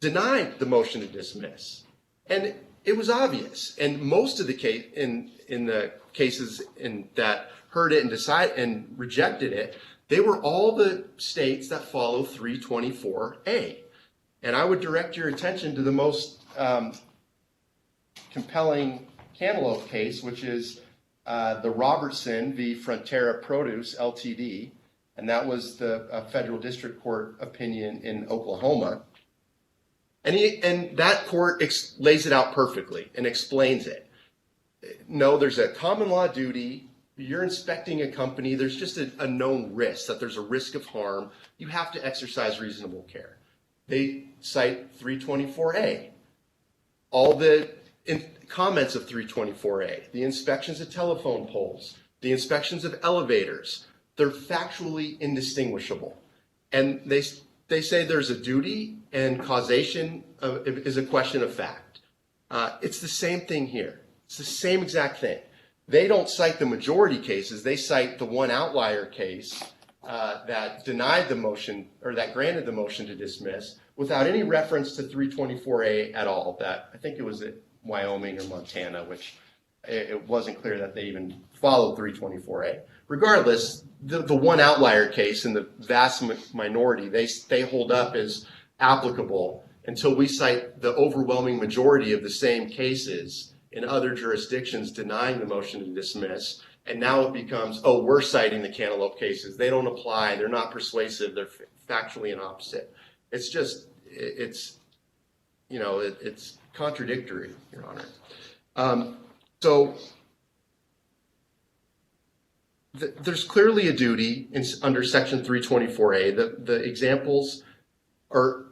denied the motion to dismiss. And it was obvious. And most of the cases that heard it and rejected it, they were all the states that follow 324A. And I would direct your attention to the most compelling cantaloupe case, which is the Robertson v. Frontera Produce Ltd. And that was the federal district court opinion in Oklahoma. And that court lays it out perfectly and explains it. No, there's a common law duty. You're inspecting a company. There's just a known risk, that there's a risk of harm. You have to exercise reasonable care. They cite 324A. All the comments of 324A, the inspections of telephone poles, the inspections of elevators, they're factually indistinguishable. And they say there's a duty and causation is a question of fact. It's the same thing here. It's the same exact thing. They don't cite the majority cases. They cite the one outlier case that denied the motion, or that granted the motion to dismiss, without any reference to 324A at all. That I think it was at Wyoming or Montana, which it wasn't clear that they even followed 324A. Regardless, the one outlier case in the vast minority, they hold up as applicable until we cite the overwhelming majority of the same cases in other jurisdictions denying the motion to dismiss. And now it becomes, oh, we're citing the cantaloupe cases. They don't apply. They're not persuasive. They're factually an opposite. It's just, it's contradictory, Your Honor. There's clearly a duty under Section 324A. The examples are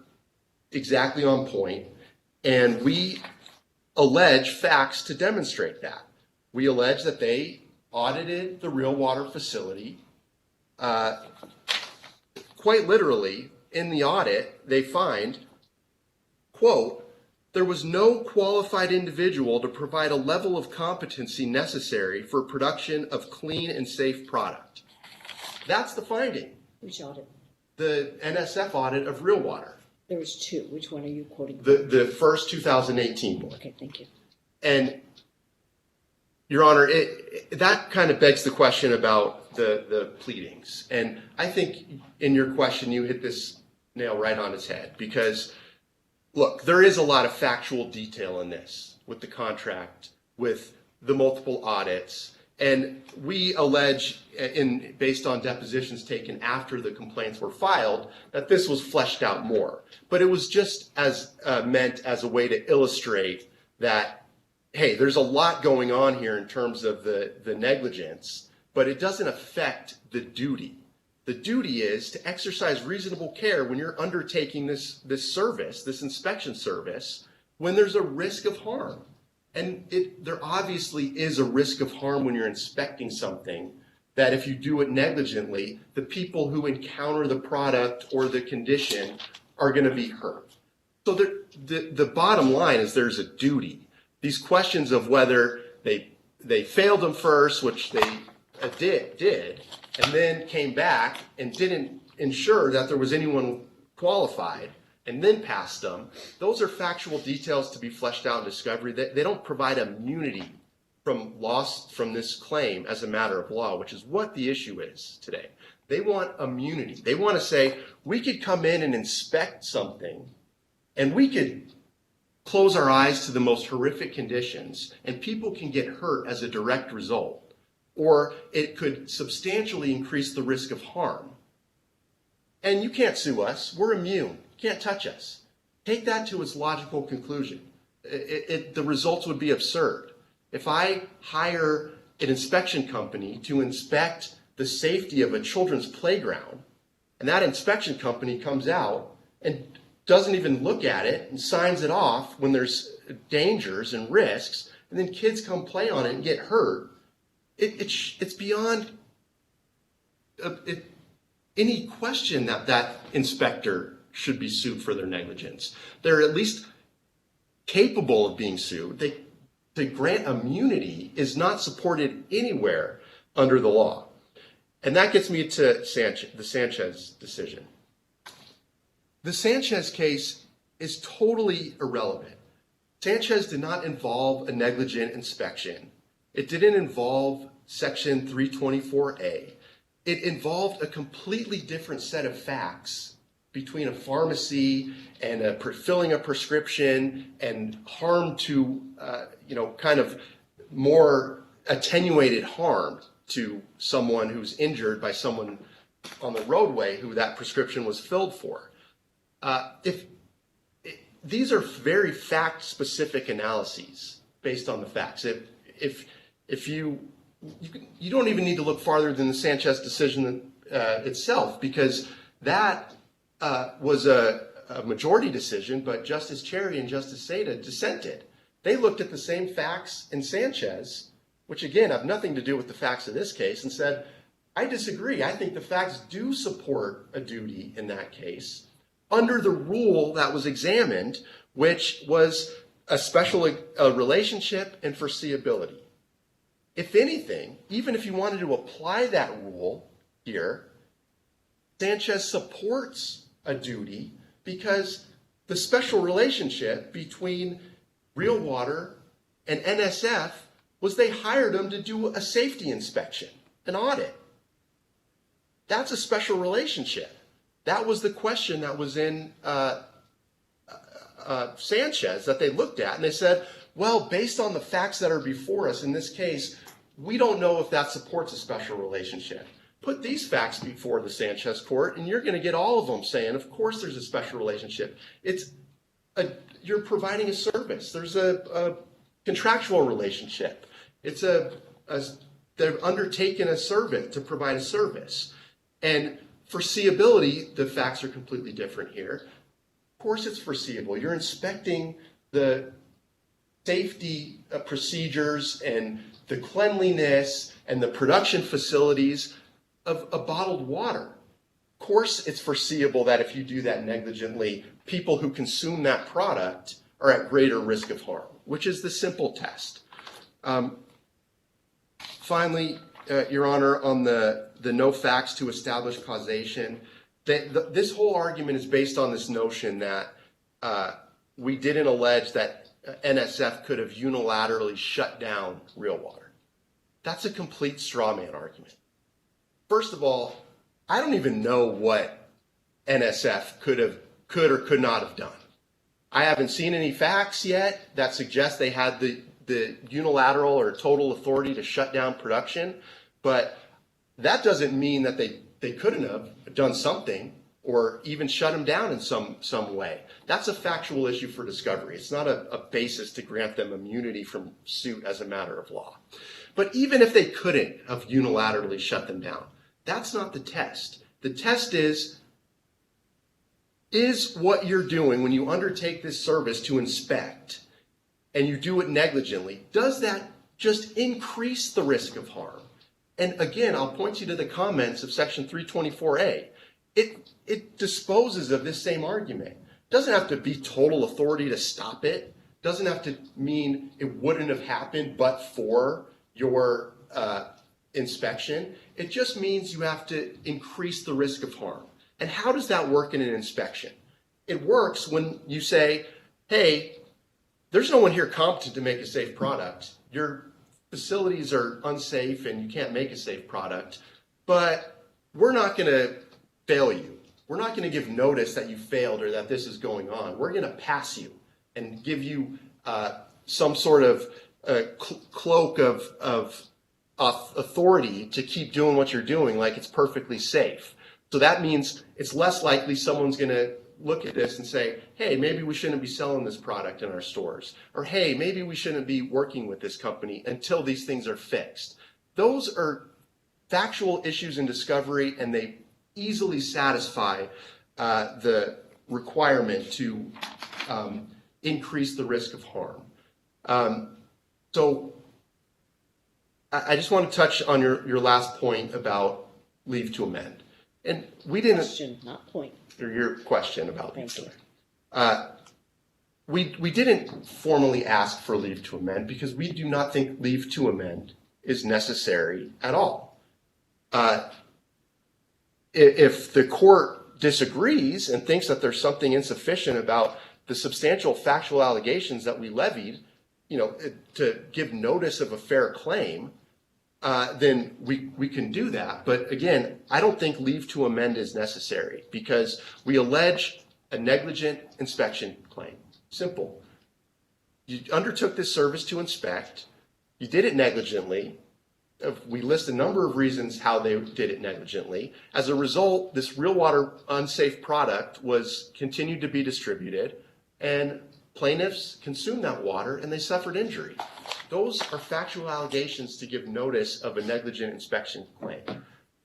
exactly on point, and we allege facts to demonstrate that. We allege that they audited the real water facility quite literally in the audit, they find, quote, there was no qualified individual to provide a level of competency necessary for production of clean and safe product. That's the finding. Which audit? The NSF audit of real water. There was two. Which one are you quoting? The first 2018 one. Okay, thank you. And, Your Honor, that kind of begs the question about the pleadings. And I think in your question, you hit this nail right on its head. Because, look, there is a lot of factual detail in this with the contract, with the multiple audits. And we allege, based on depositions taken after the complaints were filed, that this was fleshed out more. But it was just as meant as a way to illustrate that, hey, there's a lot going on here in terms of the negligence, but it doesn't affect the duty. The duty is to exercise reasonable care when you're undertaking this service, this inspection service, when there's a risk of harm. And there obviously is a risk of harm when you're inspecting something, that if you do it negligently, the people who encounter the product or the condition are going to be hurt. So the bottom line is there's a duty. These questions of whether they failed them first, which they did, and then came back and didn't ensure that there was anyone qualified, and then passed them, those are factual details to be fleshed out in discovery. They don't provide immunity from loss from this claim as a matter of law, which is what the issue is today. They want immunity. They want to say, we could come in and inspect something, and we could close our eyes to the most horrific conditions, and people can get hurt as a direct result. Or it could substantially increase the risk of harm. And you can't sue us. We're immune. Can't touch us. Take that to its logical conclusion. The results would be absurd. If I hire an inspection company to inspect the safety of a children's playground, and that inspection company comes out and doesn't even look at it and signs it off when there's dangers and risks, and then kids come play on it and get hurt, it's beyond any question that inspector should be sued for their negligence. They're at least capable of being sued. To grant immunity is not supported anywhere under the law. And that gets me to the Sanchez decision. The Sanchez case is totally irrelevant. Sanchez did not involve a negligent inspection. It didn't involve Section 324A. It involved a completely different set of facts between a pharmacy and filling a prescription and harm to, kind of more attenuated harm to someone who's injured by someone on the roadway who that prescription was filled for. These are very fact-specific analyses based on the facts. If you don't even need to look farther than the Sanchez decision itself, because that was a majority decision, but Justice Cherry and Justice Seda dissented. They looked at the same facts in Sanchez, which again have nothing to do with the facts of this case, and said, I disagree. I think the facts do support a duty in that case under the rule that was examined, which was a special relationship and foreseeability. If anything, even if you wanted to apply that rule here, Sanchez supports a duty because the special relationship between Real Water and NSF was they hired them to do a safety inspection, an audit. That's a special relationship. That was the question that was in Sanchez that they looked at, and they said, well, based on the facts that are before us in this case, we don't know if that supports a special relationship. Put these facts before the Sanchez court, and you're going to get all of them saying, of course there's a special relationship. You're providing a service. There's a contractual relationship. They've undertaken a service to provide a service. And foreseeability, the facts are completely different here. Of course it's foreseeable. You're inspecting the safety procedures and the cleanliness and the production facilities of a bottled water. course it's foreseeable that if you do that negligently, people who consume that product are at greater risk of harm, which is the simple test. Finally, Your Honor, on the no facts to establish causation, this whole argument is based on this notion that we didn't allege that NSF could have unilaterally shut down Real Water. That's a complete straw man argument. First of all, I don't even know what NSF could or could not have done. I haven't seen any facts yet that suggest they had the unilateral or total authority to shut down production, but that doesn't mean that they couldn't have done something or even shut them down in some way. That's a factual issue for discovery. It's not a basis to grant them immunity from suit as a matter of law. But even if they couldn't have unilaterally shut them down, that's not the test. The test is what you're doing when you undertake this service to inspect and you do it negligently, does that just increase the risk of harm? And again, I'll point you to the comments of Section 324A. It disposes of this same argument. Doesn't have to be total authority to stop it. Doesn't have to mean it wouldn't have happened but for your inspection. It just means you have to increase the risk of harm. And how does that work in an inspection? It works when you say, hey, there's no one here competent to make a safe product. Your facilities are unsafe and you can't make a safe product, but we're not going to fail you. We're not going to give notice that you failed or that this is going on. We're going to pass you and give you some sort of cloak of authority to keep doing what you're doing like it's perfectly safe. So that means it's less likely someone's going to look at this and say, hey, maybe we shouldn't be selling this product in our stores. Or, hey, maybe we shouldn't be working with this company until these things are fixed. Those are factual issues in discovery, and they easily satisfy the requirement to increase the risk of harm. So I just want to touch on your last point about leave to amend. And we didn't... Question, not point. Or your question about leave to amend. We didn't formally ask for leave to amend because we do not think leave to amend is necessary at all. If the court disagrees and thinks that there's something insufficient about the substantial factual allegations that we levied, to give notice of a fair claim, then we can do that. But again, I don't think leave to amend is necessary because we allege a negligent inspection claim. Simple. You undertook this service to inspect. You did it negligently. We list a number of reasons how they did it negligently. As a result, this Real Water unsafe product was continued to be distributed, and plaintiffs consumed that water and they suffered injury. Those are factual allegations to give notice of a negligent inspection claim.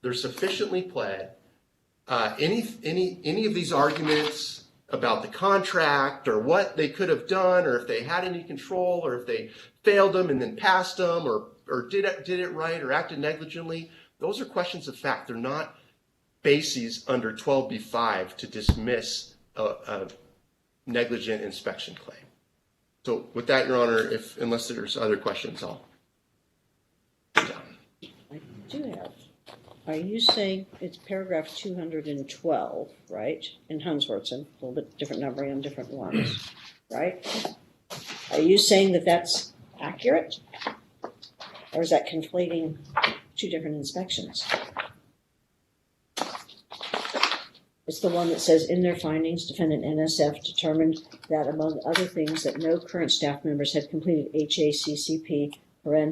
They're sufficiently pled. Any of these arguments about the contract or what they could have done or if they had any control or if they failed them and then passed them or did it right or acted negligently, those are questions of fact. They're not bases under 12b-5 to dismiss a negligent inspection claim. So with that, Your Honor, unless there's other questions, I'll be done. I do have. Are you saying it's paragraph 212, right? In Hunsworthson, a little bit different numbering on different ones, right? Are you saying that that's accurate? Or is that conflating two different inspections? It's the one that says, in their findings, defendant NSF determined that, among other things, that no current staff members had completed HACCP,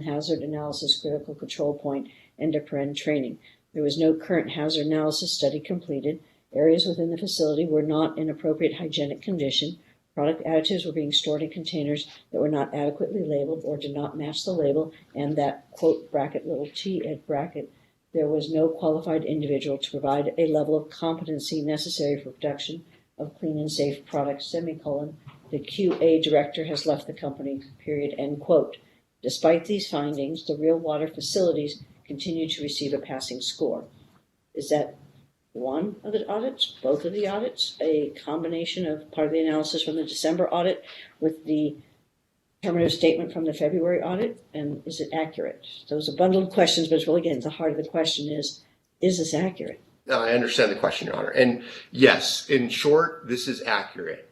hazard analysis, critical control point, and training. There was no current hazard analysis study completed. Areas within the facility were not in appropriate hygienic condition. Product additives were being stored in containers that were not adequately labeled or did not match the label, and that, quote, bracket, little t, at bracket, there was no qualified individual to provide a level of competency necessary for production of clean and safe products, semicolon. The QA director has left the company, period, end quote. Despite these findings, the Real Water facilities continue to receive a passing score. Is that one of the audits, both of the audits, a combination of part of the analysis from the December audit with the determinative statement from the February audit, and is it accurate? Those are bundled questions, but it's really, again, the heart of the question is this accurate? No, I understand the question, Your Honor. And yes, in short, this is accurate.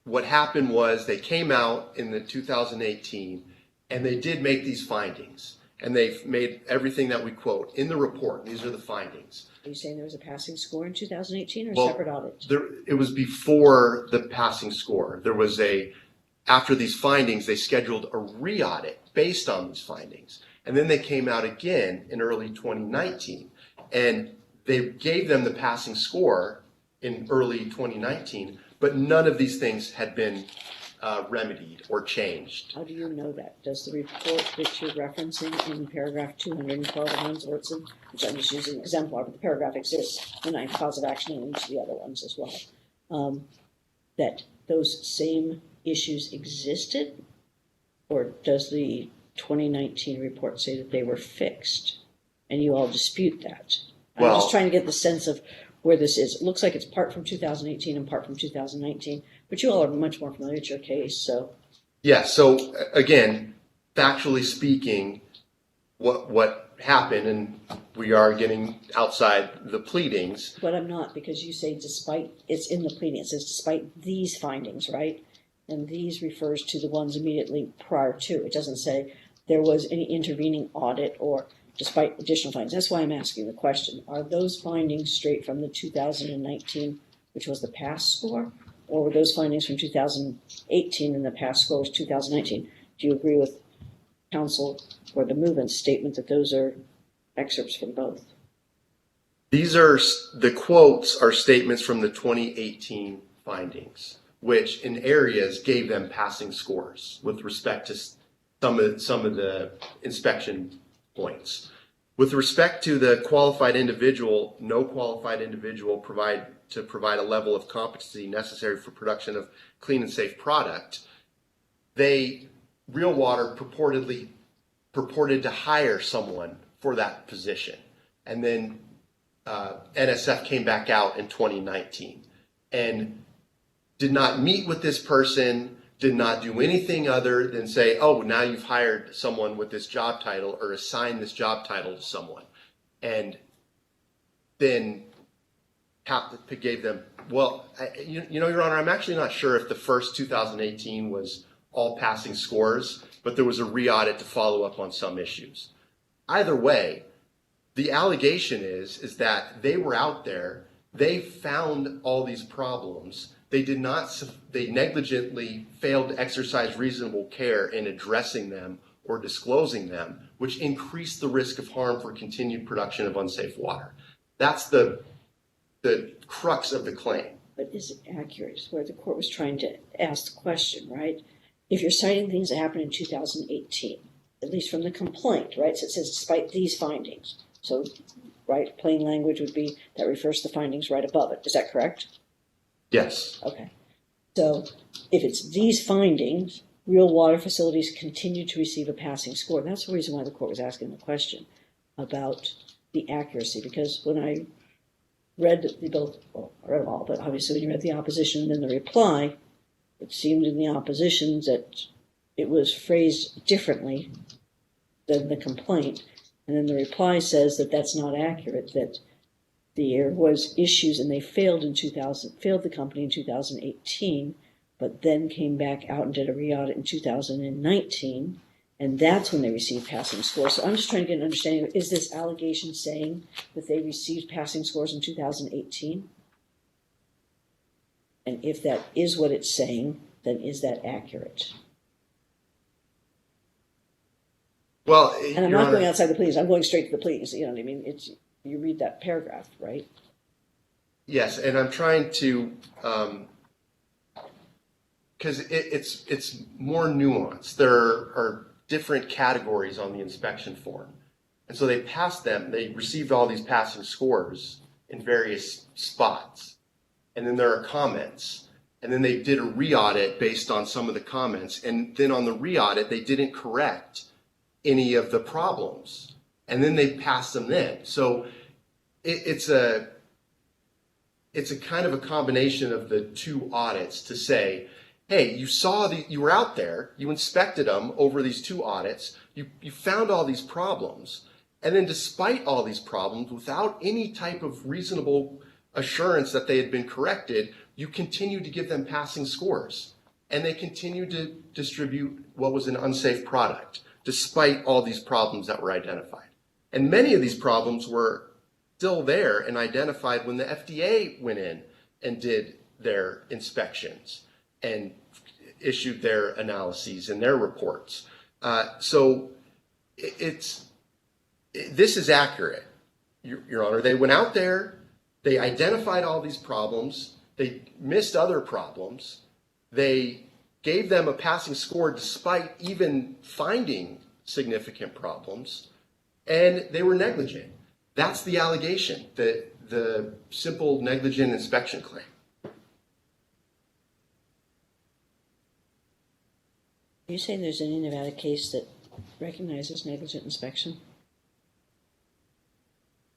What happened was they came out in the 2018 and they did make these findings. And they've made everything that we quote in the report. These are the findings. Are you saying there was a passing score in 2018 or Well, a separate audit? It was before the passing score. There was after these findings, they scheduled a re-audit based on these findings. And then they came out again in early 2019. And they gave them the passing score in early 2019, but none of these things had been remedied or changed. How do you know that? Does the report that you're referencing in paragraph 212 of Hans-Ortson, which I'm just using an exemplar, but the paragraph exists, the 9th cause of action and each of the other ones as well, that those same issues existed? Or does the 2019 report say that they were fixed? And you all dispute that? I'm just trying to get the sense of where this is. It looks like it's part from 2018 and part from 2019, but you all are much more familiar with your case, so. Yeah, so again, factually speaking, what happened, and we are getting outside the pleadings. But I'm not, because you say despite, it's in the pleading, it says despite these findings, right? And these refers to the ones immediately prior to. It doesn't say there was any intervening audit or despite additional findings. That's why I'm asking the question. Are those findings straight from the 2019, which was the pass score? Or were those findings from 2018 and the pass score was 2019? Do you agree with counsel or the movement's statement that those are excerpts from both? These are, the quotes are statements from the 2018 findings, which in areas gave them passing scores with respect to some of the inspection points. With respect to the qualified individual, no qualified individual provide a level of competency necessary for production of clean and safe product, Real Water purported to hire someone for that position. And then NSF came back out in 2019 and did not meet with this person, did not do anything other than say, oh, now you've hired someone with this job title or assigned this job title to someone. And then gave them, well, you know, Your Honor, I'm actually not sure if the first 2018 was all passing scores, but there was a re-audit to follow up on some issues. Either way, the allegation is that they were out there, they found all these problems, they negligently failed to exercise reasonable care in addressing them or disclosing them, which increased the risk of harm for continued production of unsafe water. That's the crux of the claim. But is it accurate? Is where the court was trying to ask the question, right? If you're citing things that happened in 2018, at least from the complaint, right? So it says despite these findings. So, right, plain language would be that refers to the findings right above it. Is that correct? Yes. Okay. So if it's these findings, real water facilities continue to receive a passing score. That's the reason why the court was asking the question about the accuracy, because when I read I read them all, but obviously when you read the opposition and then the reply, it seemed in the opposition that it was phrased differently than the complaint. And then the reply says that that's not accurate, that there was issues and they failed the company in 2018, but then came back out and did a re-audit in 2019, and that's when they received passing scores. So I'm just trying to get an understanding of, is this allegation saying that they received passing scores in 2018? And if that is what it's saying, then is that accurate? Well, and I'm not going outside the pleadings, I'm going straight to the pleadings, you know what I mean? You read that paragraph, right? Yes, and I'm trying to, because it's more nuanced. There are different categories on the inspection form. And so they passed them, they received all these passing scores in various spots. And then there are comments. And then they did a re-audit based on some of the comments. And then on the re-audit, they didn't correct any of the problems. And then they passed them then. So it's a it's a kind of a combination of the two audits to say, hey, you were out there, you inspected them over these two audits, you found all these problems, and then despite all these problems, without any type of reasonable assurance that they had been corrected, you continued to give them passing scores. And they continued to distribute what was an unsafe product, despite all these problems that were identified. And many of these problems were still there and identified when the FDA went in and did their inspections and issued their analyses and their reports. So this is accurate, Your Honor. They went out there, they identified all these problems, they missed other problems, they gave them a passing score despite even finding significant problems, and they were negligent. That's the allegation, the simple negligent inspection claim. Are you saying there's any Nevada case that recognizes negligent inspection?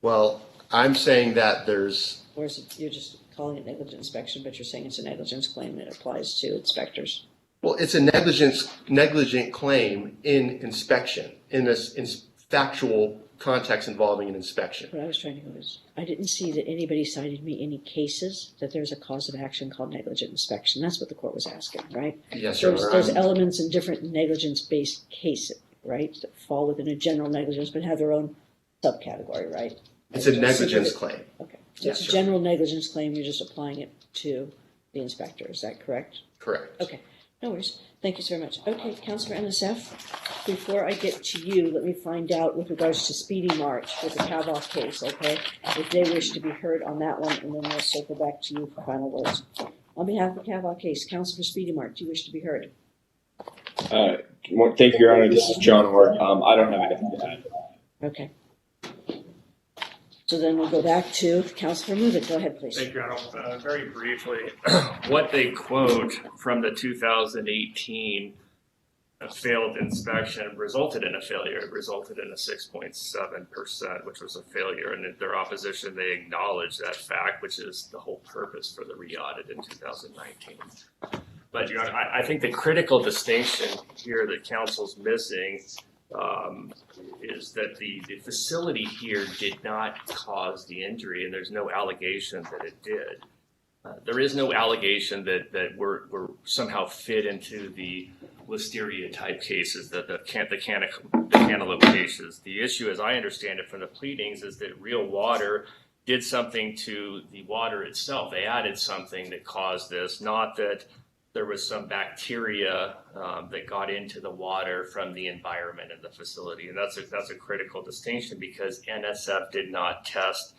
Well, I'm saying that there's... Or is it, you're just calling it negligent inspection, but you're saying it's a negligence claim that applies to inspectors? Well, it's a negligent claim in inspection, in this factual context involving an inspection. What I was trying to go is, I didn't see that anybody cited me any cases that there's a cause of action called negligent inspection. That's what the court was asking, right? Yes, Your Honor. There's elements in different negligence-based cases, right, that fall within a general negligence but have their own subcategory, right? It's a negligence claim. Okay. So Yes, it's a Your Honor. general negligence claim, you're just applying it to the inspector, is that correct? Correct. Okay, no worries. Thank you so very much. Okay, Counselor NSF, before I get to you, let me find out with regards to Speedy Mart with the Kaveh case, okay? If they wish to be heard on that one, and then we'll circle back to you for final words. On behalf of the Kaveh case, Counsel for Speedy Mart, do you wish to be heard? Thank you, Your Honor. This is John Orr. I don't have anything to add. Okay. So then we'll go back to Counselor Movit. Go ahead, please. Thank you, Your Honor. Very briefly, what they quote from the 2018 failed inspection resulted in a failure. It resulted in a 6.7%, which was a failure. And in their opposition, they acknowledge that fact, which is the whole purpose for the re-audit in 2019. But, Your Honor, I think the critical distinction here that counsel's missing is that the facility here did not cause the injury, and there's no allegation that it did. There is no allegation that we're somehow fit into the listeria type cases, the cantaloupe cases. The issue, as I understand it from the pleadings, is that Real Water did something to the water itself. They added something that caused this, not that there was some bacteria that got into the water from the environment of the facility. And that's a critical distinction, because NSF did not test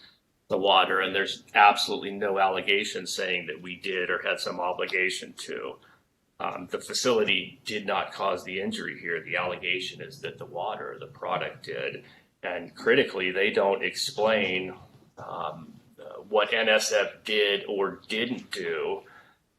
the water, and there's absolutely no allegation saying that we did or had some obligation to. The facility did not cause the injury here. The allegation is that the water, the product did. And critically, they don't explain what NSF did or didn't do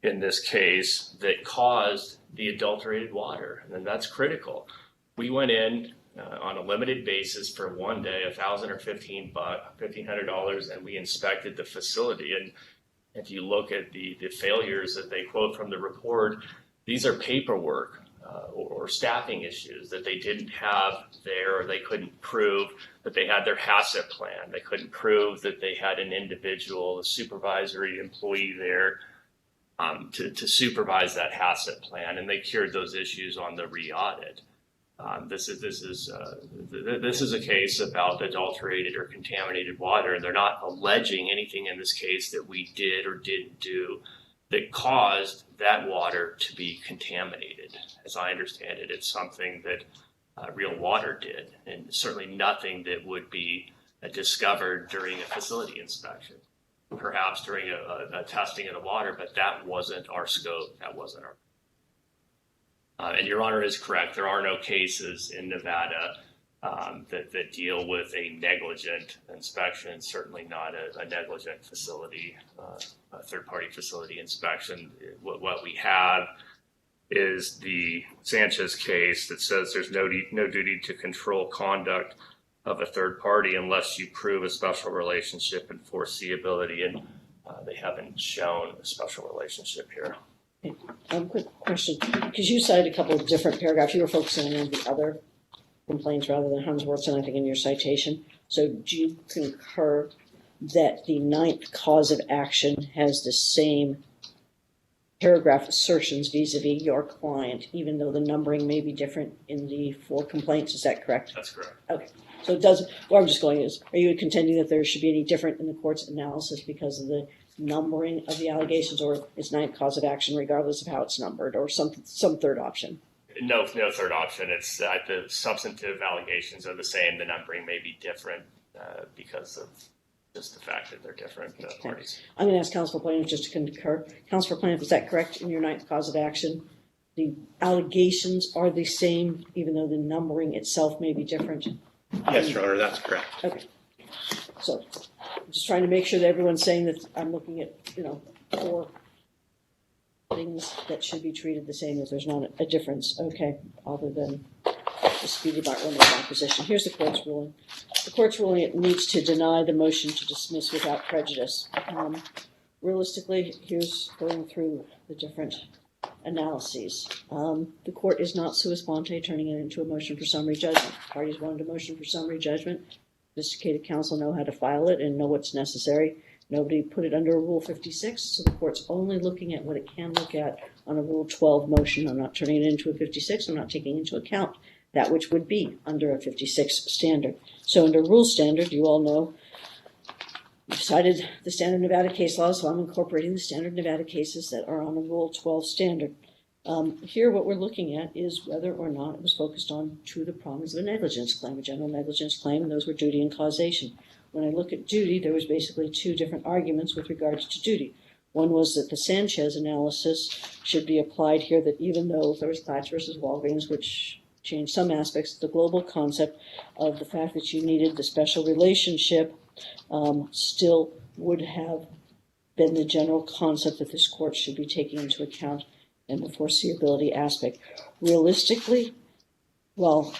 in this case that caused the adulterated water. And that's critical. We went in on a limited basis for one day, $1,000 or $1,500, and we inspected the facility. And if you look at the failures that they quote from the report, these are paperwork or staffing issues that they didn't have there, or they couldn't prove that they had their HACCP plan. They couldn't prove that they had an individual, a supervisory employee there to supervise that HACCP plan, and they cured those issues on the re-audit. This is a case about adulterated or contaminated water, and they're not alleging anything in this case that we did or didn't do that caused that water to be contaminated. As I understand it, it's something that Real Water did, and certainly nothing that would be discovered during a facility inspection. Perhaps during a testing of the water, but that wasn't our scope. That wasn't our. And Your Honor is correct. There are no cases in Nevada that deal with a negligent inspection. Certainly not a negligent facility, a third-party facility inspection. What we have is the Sanchez case that says there's no duty to control conduct of a third party unless you prove a special relationship and foreseeability. And they haven't shown a special relationship here. Quick question, because you cited a couple of different paragraphs. You were focusing on the other complaints rather than Hunsworth's, I think, in your citation. So do you concur that the 9th cause of action has the same paragraph assertions vis-a-vis your client, even though the numbering may be different in the 4 complaints? Is that correct? That's correct. Okay. So it doesn't, where I'm just going is, are you contending that there should be any different in the court's analysis because of the numbering of the allegations, or is 9th cause of action regardless of how it's numbered, or some third option? No third option. It's the substantive allegations are the same. The numbering may be different because of just the fact that they're different parties. I'm going to ask Counsel for Plaintiff just to concur. Counsel for Plaintiff, is that correct in your 9th cause of action? The allegations are the same, even though the numbering itself may be different? Yes, Your Honor, that's correct. Okay. So, I'm just trying to make sure that everyone's saying that I'm looking at, 4 things that should be treated the same, if there's not a difference, okay, other than the Speedy Mart women's opposition. Here's the court's ruling. The court's ruling it needs to deny the motion to dismiss without prejudice. Realistically, here's going through the different analyses. The court is not sua sponte turning it into a motion for summary judgment. Parties wanted a motion for summary judgment. Sophisticated counsel know how to file it and know what's necessary. Nobody put it under Rule 56, so the court's only looking at what it can look at on a Rule 12 motion. I'm not turning it into a 56. I'm not taking into account that which would be under a 56 standard. So under Rule Standard, you all know, we cited the Standard Nevada case law, so I'm incorporating the Standard Nevada cases that are on a Rule 12 standard. Here what we're looking at is whether or not it was focused on 2 of the prongs of a negligence claim, a general negligence claim, and those were duty and causation. When I look at duty, there was basically 2 different arguments with regards to duty. One was that the Sanchez analysis should be applied here, that even though there was Clatch versus Walgreens, which changed some aspects of the global concept of the fact that you needed the special relationship, still would have been the general concept that this court should be taking into account and the foreseeability aspect. Realistically, while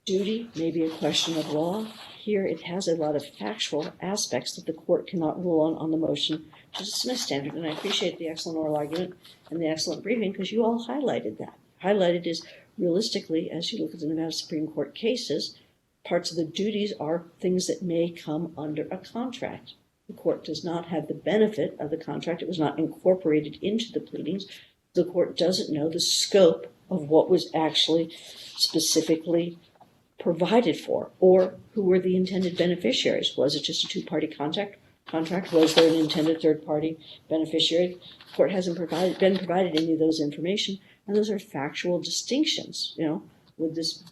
duty may be a question of law, here it has a lot of factual aspects that the court cannot rule on the motion to dismiss standard. And I appreciate the excellent oral argument and the excellent briefing because you all highlighted that. Highlighted is realistically, as you look at the Nevada Supreme Court cases, parts of the duties are things that may come under a contract. The court does not have the benefit of the contract. It was not incorporated into the pleadings. The court doesn't know the scope of what was actually specifically provided for, or who were the intended beneficiaries. Was it just a 2-party contract? Was there an intended third-party beneficiary? The court hasn't been provided any of those information, and those are factual distinctions. Would this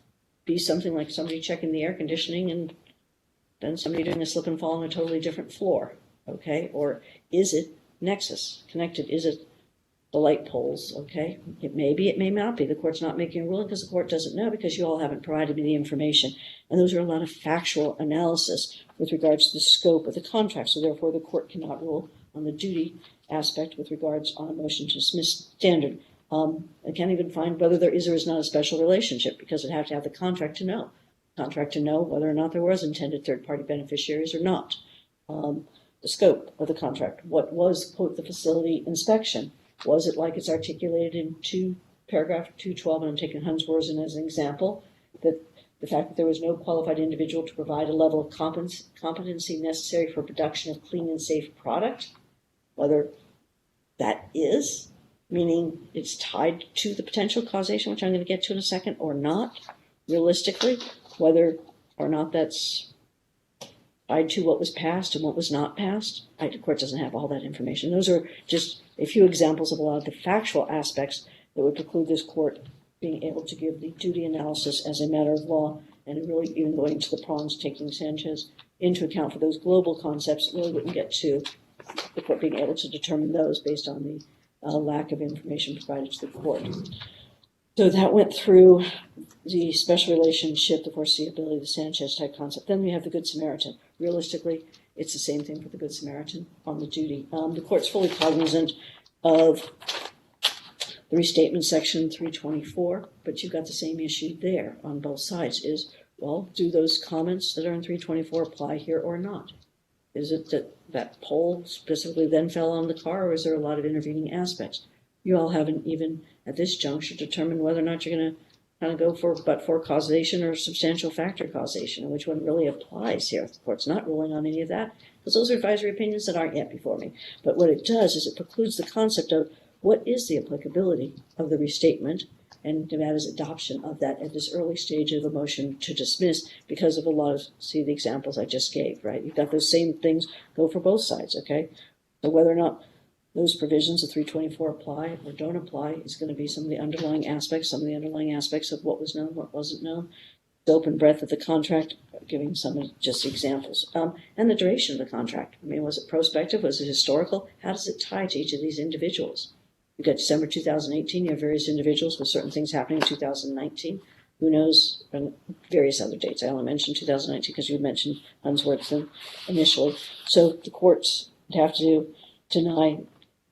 be something like somebody checking the air conditioning and then somebody doing a slip and fall on a totally different floor? Okay, or is it nexus connected? Is it the light poles? Okay, it may be, it may not be. The court's not making a ruling because the court doesn't know, because you all haven't provided me the information. And those are a lot of factual analysis with regards to the scope of the contract. So therefore, the court cannot rule on the duty aspect with regards on a motion to dismiss standard. I can't even find whether there is or is not a special relationship, because it'd have to have the contract to know. Contract to know whether or not there was intended third-party beneficiaries or not. The scope of the contract. What was, quote, the facility inspection? Was it like it's articulated in paragraph 212, and I'm taking Hunsworth's as an example, that the fact that there was no qualified individual to provide a level of competency necessary for production of clean and safe product, whether that is, meaning it's tied to the potential causation, which I'm going to get to in a second, or not, realistically, whether or not that's tied to what was passed and what was not passed. The court doesn't have all that information. Those are just a few examples of a lot of the factual aspects that would preclude this court being able to give the duty analysis as a matter of law, and really even going to the prongs, taking Sanchez into account for those global concepts, really wouldn't get to the court being able to determine those based on the lack of information provided to the court. So that went through the special relationship, the foreseeability, the Sanchez type concept. Then we have the Good Samaritan. Realistically, it's the same thing for the Good Samaritan on the duty. The court's fully cognizant of the restatement section 324, but you've got the same issue there on both sides is, well, do those comments that are in 324 apply here or not? Is it that that pole specifically then fell on the car, or is there a lot of intervening aspects? You all haven't even, at this juncture, determined whether or not you're going to kind of go for but-for causation or substantial factor causation, and which one really applies here. The court's not ruling on any of that, because those are advisory opinions that aren't yet before me. But what it does is it precludes the concept of what is the applicability of the restatement and Nevada's adoption of that at this early stage of a motion to dismiss because of a lot of, see the examples I just gave, right? You've got those same things go for both sides, okay? So whether or not those provisions of 324 apply or don't apply is going to be some of the underlying aspects of what was known, what wasn't known, the open breadth of the contract, giving some just examples, and the duration of the contract. I mean, was it prospective? Was it historical? How does it tie to each of these individuals? You've got December 2018, you have various individuals with certain things happening in 2019. Who knows? And various other dates. I only mentioned 2019 because you mentioned Unsworth initially. So the courts would have to deny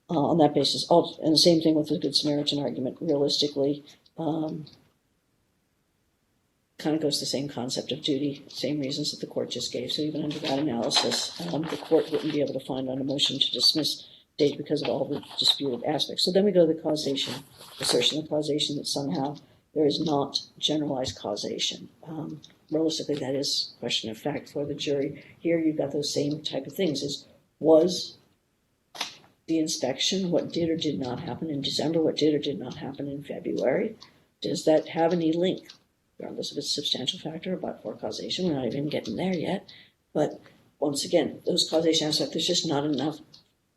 on that basis. And the same thing with the Good Samaritan argument. Realistically, kind of goes to the same concept of duty, same reasons that the court just gave. So even under that analysis, the court wouldn't be able to find on a motion to dismiss stage because of all the disputed aspects. So then we go to the causation, assertion of causation that somehow there is not generalized causation. Realistically, that is a question of fact for the jury. Here you've got those same type of things. Was the inspection, what did or did not happen in December, what did or did not happen in February? Does that have any link, regardless of its substantial factor about for causation? We're not even getting there yet. But once again, those causation aspects, there's just not enough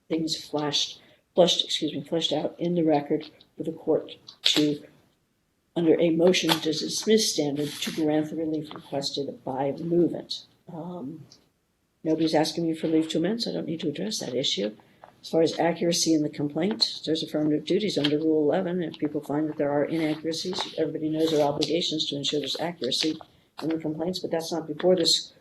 things fleshed out in the record for the court to, under a motion to dismiss standard, to grant the relief requested by the movement. Nobody's asking me for leave to amend, so I don't need to address that issue. As far as accuracy in the complaint, there's affirmative duties under Rule 11. If people find that there are inaccuracies, everybody knows their obligations to ensure there's accuracy in the complaints, but that's not before this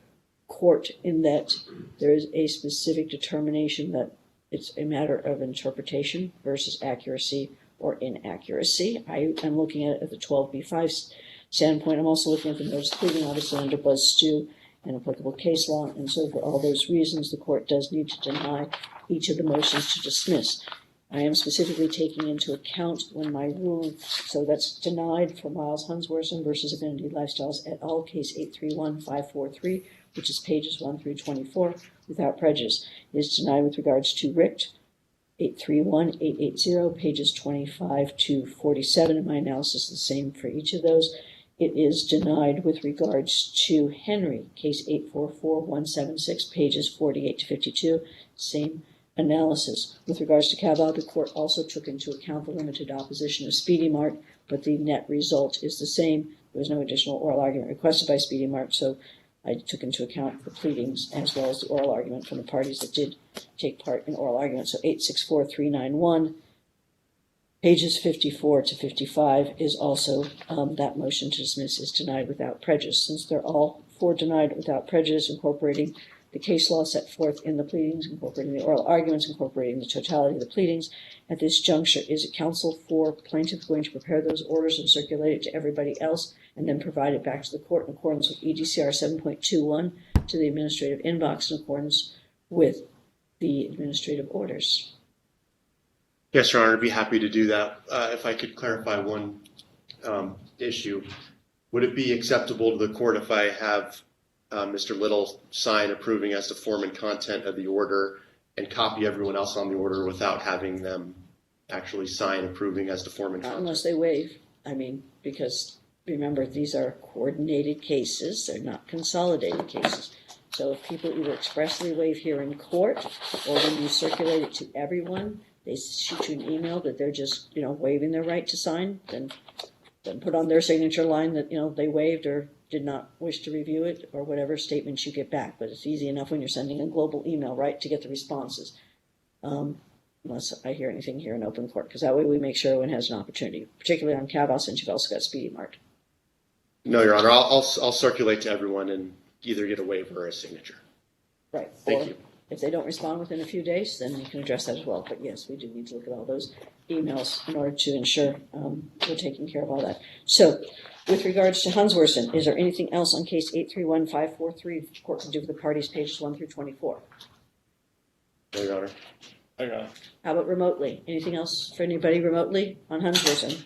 court in that there is a specific determination that it's a matter of interpretation versus accuracy or inaccuracy. I am looking at it at the 12b5 standpoint. I'm also looking at the notice pleading, obviously under Buzz Stew and applicable case law. And so for all those reasons, the court does need to deny each of the motions to dismiss. I am specifically taking into account when my ruling, so that's denied for Miles Hunsworson versus Affinity Lifestyles et al. Case 831543, which is pages 1 through 24, without prejudice. It is denied with regards to Richt, 831880, pages 25 to 47. And my analysis is the same for each of those. It is denied with regards to Henry, case 844176, pages 48 to 52. Same analysis. With regards to Kaveh, the court also took into account the limited opposition of Speedy Mart, but the net result is the same. There was no additional oral argument requested by Speedy Mart, so I took into account the pleadings as well as the oral argument from the parties that did take part in oral argument. So 864391, pages 54 to 55 is also that motion to dismiss is denied without prejudice. Since they're all four denied without prejudice, incorporating the case law set forth in the pleadings, incorporating the oral arguments, incorporating the totality of the pleadings, at this juncture, is it counsel for plaintiff going to prepare those orders and circulate it to everybody else and then provide it back to the court in accordance with EDCR 7.21 to the administrative inbox in accordance with the administrative orders? Yes, Your Honor, I'd be happy to do that. If I could clarify one issue, would it be acceptable to the court if I have Mr. Little sign approving as to form and content of the order and copy everyone else on the order without having them actually sign approving as to form and content? Unless they waive. I mean, because remember, these are coordinated cases. They're not consolidated cases. So if people either expressly waive here in court or when you circulate it to everyone, they shoot you an email that they're just, waiving their right to sign, then put on their signature line that, they waived or did not wish to review it or whatever statements you get back. But it's easy enough when you're sending a global email, right, to get the responses. Unless I hear anything here in open court, because that way we make sure everyone has an opportunity, particularly on Kaveh, since you've also got Speedy Mart. No, Your Honor, I'll circulate to everyone and either get a waiver or a signature. Right. Thank you. If they don't respond within a few days, then you can address that as well. But yes, we do need to look at all those emails in order to ensure we're taking care of all that. So with regards to Hunsworson, is there anything else on case 831543 the court can do for the parties, pages 1 through 24? No, Your Honor. No, Your Honor. How about remotely? Anything else for anybody remotely on Hunterism?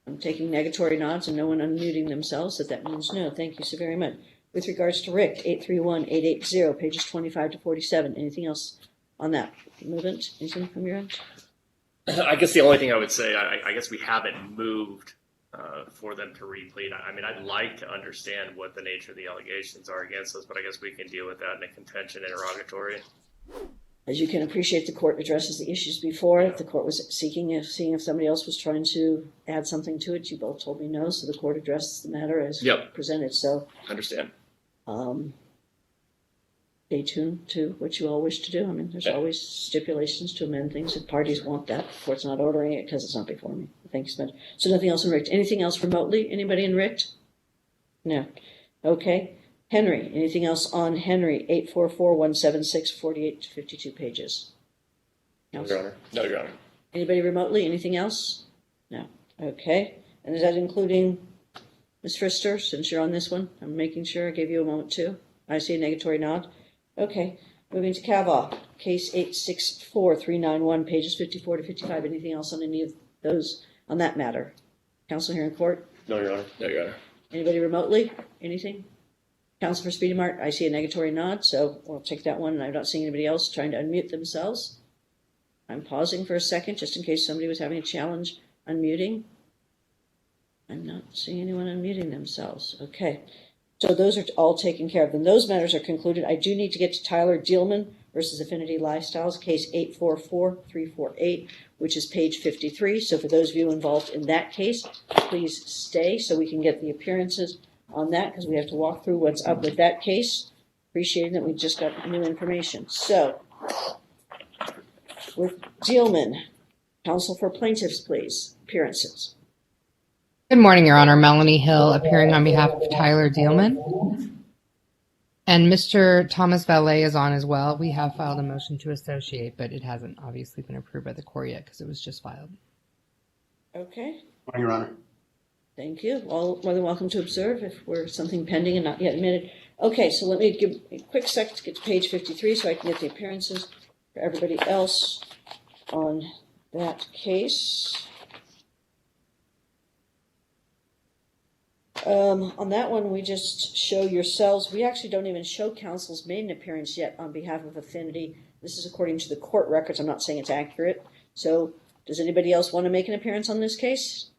I'm taking negatory nods and no one unmuting themselves, so that means no. Thank you so very much. With regards to Rick, 831880, pages 25 to 47. Anything else on that movement? Anything from your end? I guess the only thing I would say, I guess we haven't moved for them to replete. I mean, I'd like to understand what the nature of the allegations are against us, but I guess we can deal with that in a contention interrogatory. As you can appreciate, the court addresses the issues before. The court was seeing if somebody else was trying to add something to it. You both told me no, so the court addresses the matter as presented. So, understand. Stay tuned to what you all wish to do. I mean, there's always stipulations to amend things if parties want that. The court's not ordering it because it's not before me. Thank you so much. So nothing else in Richt. Anything else remotely? Anybody in Richt? No. Okay. Henry, anything else on Henry, 844-176, 48 to 52 pages? No, Your Honor. No, Your Honor. Anybody remotely? Anything else? No. Okay. And is that including Ms. Frister, since you're on this one? I'm making sure I gave you a moment too. I see a negatory nod. Okay. Moving to Kaveh, case 864391, pages 54 to 55. Anything else on any of those on that matter? Counsel here in court? No, Your Honor. No, Your Honor. Anybody remotely? Anything? Counsel for Speedy Mart, I see a negatory nod, so we'll take that one. And I'm not seeing anybody else trying to unmute themselves. I'm pausing for a second just in case somebody was having a challenge unmuting. I'm not seeing anyone unmuting themselves. Okay. So those are all taken care of. Then those matters are concluded. I do need to get to Tyler Dielmann versus Affinity Lifestyles, case 844348, which is page 53. So for those of you involved in that case, please stay so we can get the appearances on that because we have to walk through what's up with that case. Appreciating that we just got new information. So with Dealman, counsel for plaintiffs, please. Appearances. Good morning, Your Honor. Melanie Hill appearing on behalf of Tyler Dielmann. And Mr. Thomas Valet is on as well. We have filed a motion to associate, but it hasn't obviously been approved by the court yet because it was just filed. Okay. Your Honor. Thank you. All more than welcome to observe if we're something pending and not yet admitted. Okay, so let me give a quick second to get to page 53 so I can get the appearances for everybody else on that case. On that one, we just show yourselves. We actually don't even show counsel's made an appearance yet on behalf of Affinity. This is according to the court records. I'm not saying it's accurate. So does anybody else want to make an appearance on this case?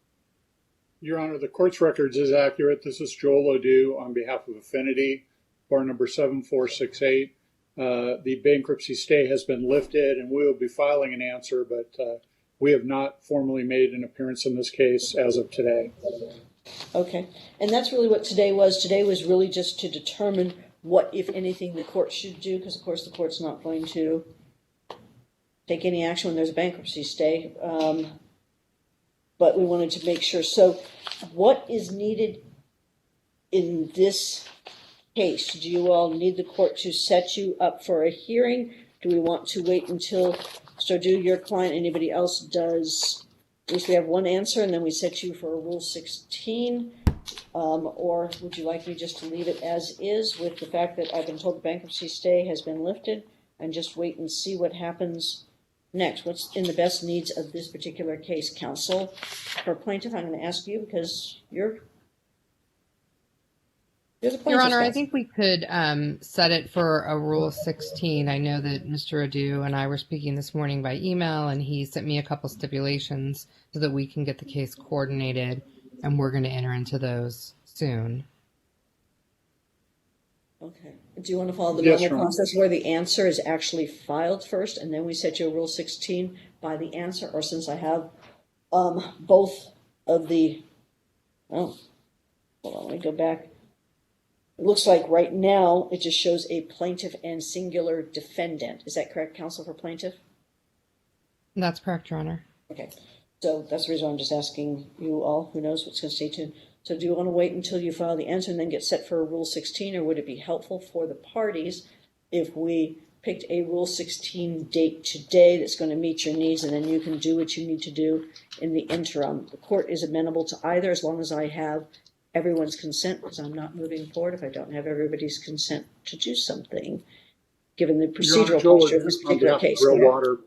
Your Honor, the court's records is accurate. This is Joel Odou on behalf of Affinity, bar number 7468. The bankruptcy stay has been lifted and we will be filing an answer, but we have not formally made an appearance in this case as of today. Okay, and that's really what today was. Today was really just to determine what, if anything, the court should do, because of course the court's not going to take any action when there's a bankruptcy stay. But we wanted to make sure. So what is needed in this case? Do you all need the court to set you up for a hearing? Do we want to wait until, so do your client, anybody else does, at least we have one answer and then we set you for a Rule 16? Or would you like me just to leave it as is with the fact that I've been told the bankruptcy stay has been lifted and just wait and see what happens next? What's in the best needs of this particular case? Counsel for plaintiff, I'm going to ask you because you're the plaintiff. Your Honor, I think we could set it for a Rule 16. I know that Mr. Odou and I were speaking this morning by email, and he sent me a couple stipulations so that we can get the case coordinated, and we're going to enter into those soon. Okay. Do you want to follow the normal process where the answer is actually filed first and then we set you a Rule 16 by the answer? Or since I have both of the, hold on, let me go back. It looks like right now it just shows a plaintiff and singular defendant. Is that correct, counsel for plaintiff? That's correct, Your Honor. Okay. So that's the reason I'm just asking you all, who knows what's going to stay tuned. So do you want to wait until you file the answer and then get set for a Rule 16, or would it be helpful for the parties if we picked a Rule 16 date today that's going to meet your needs, and then you can do what you need to do in the interim? The court is amenable to either as long as I have everyone's consent, because I'm not moving forward if I don't have everybody's consent to do something. given the Your Honor, procedural Joel posture of Odou, this on particular behalf of case. Real Water,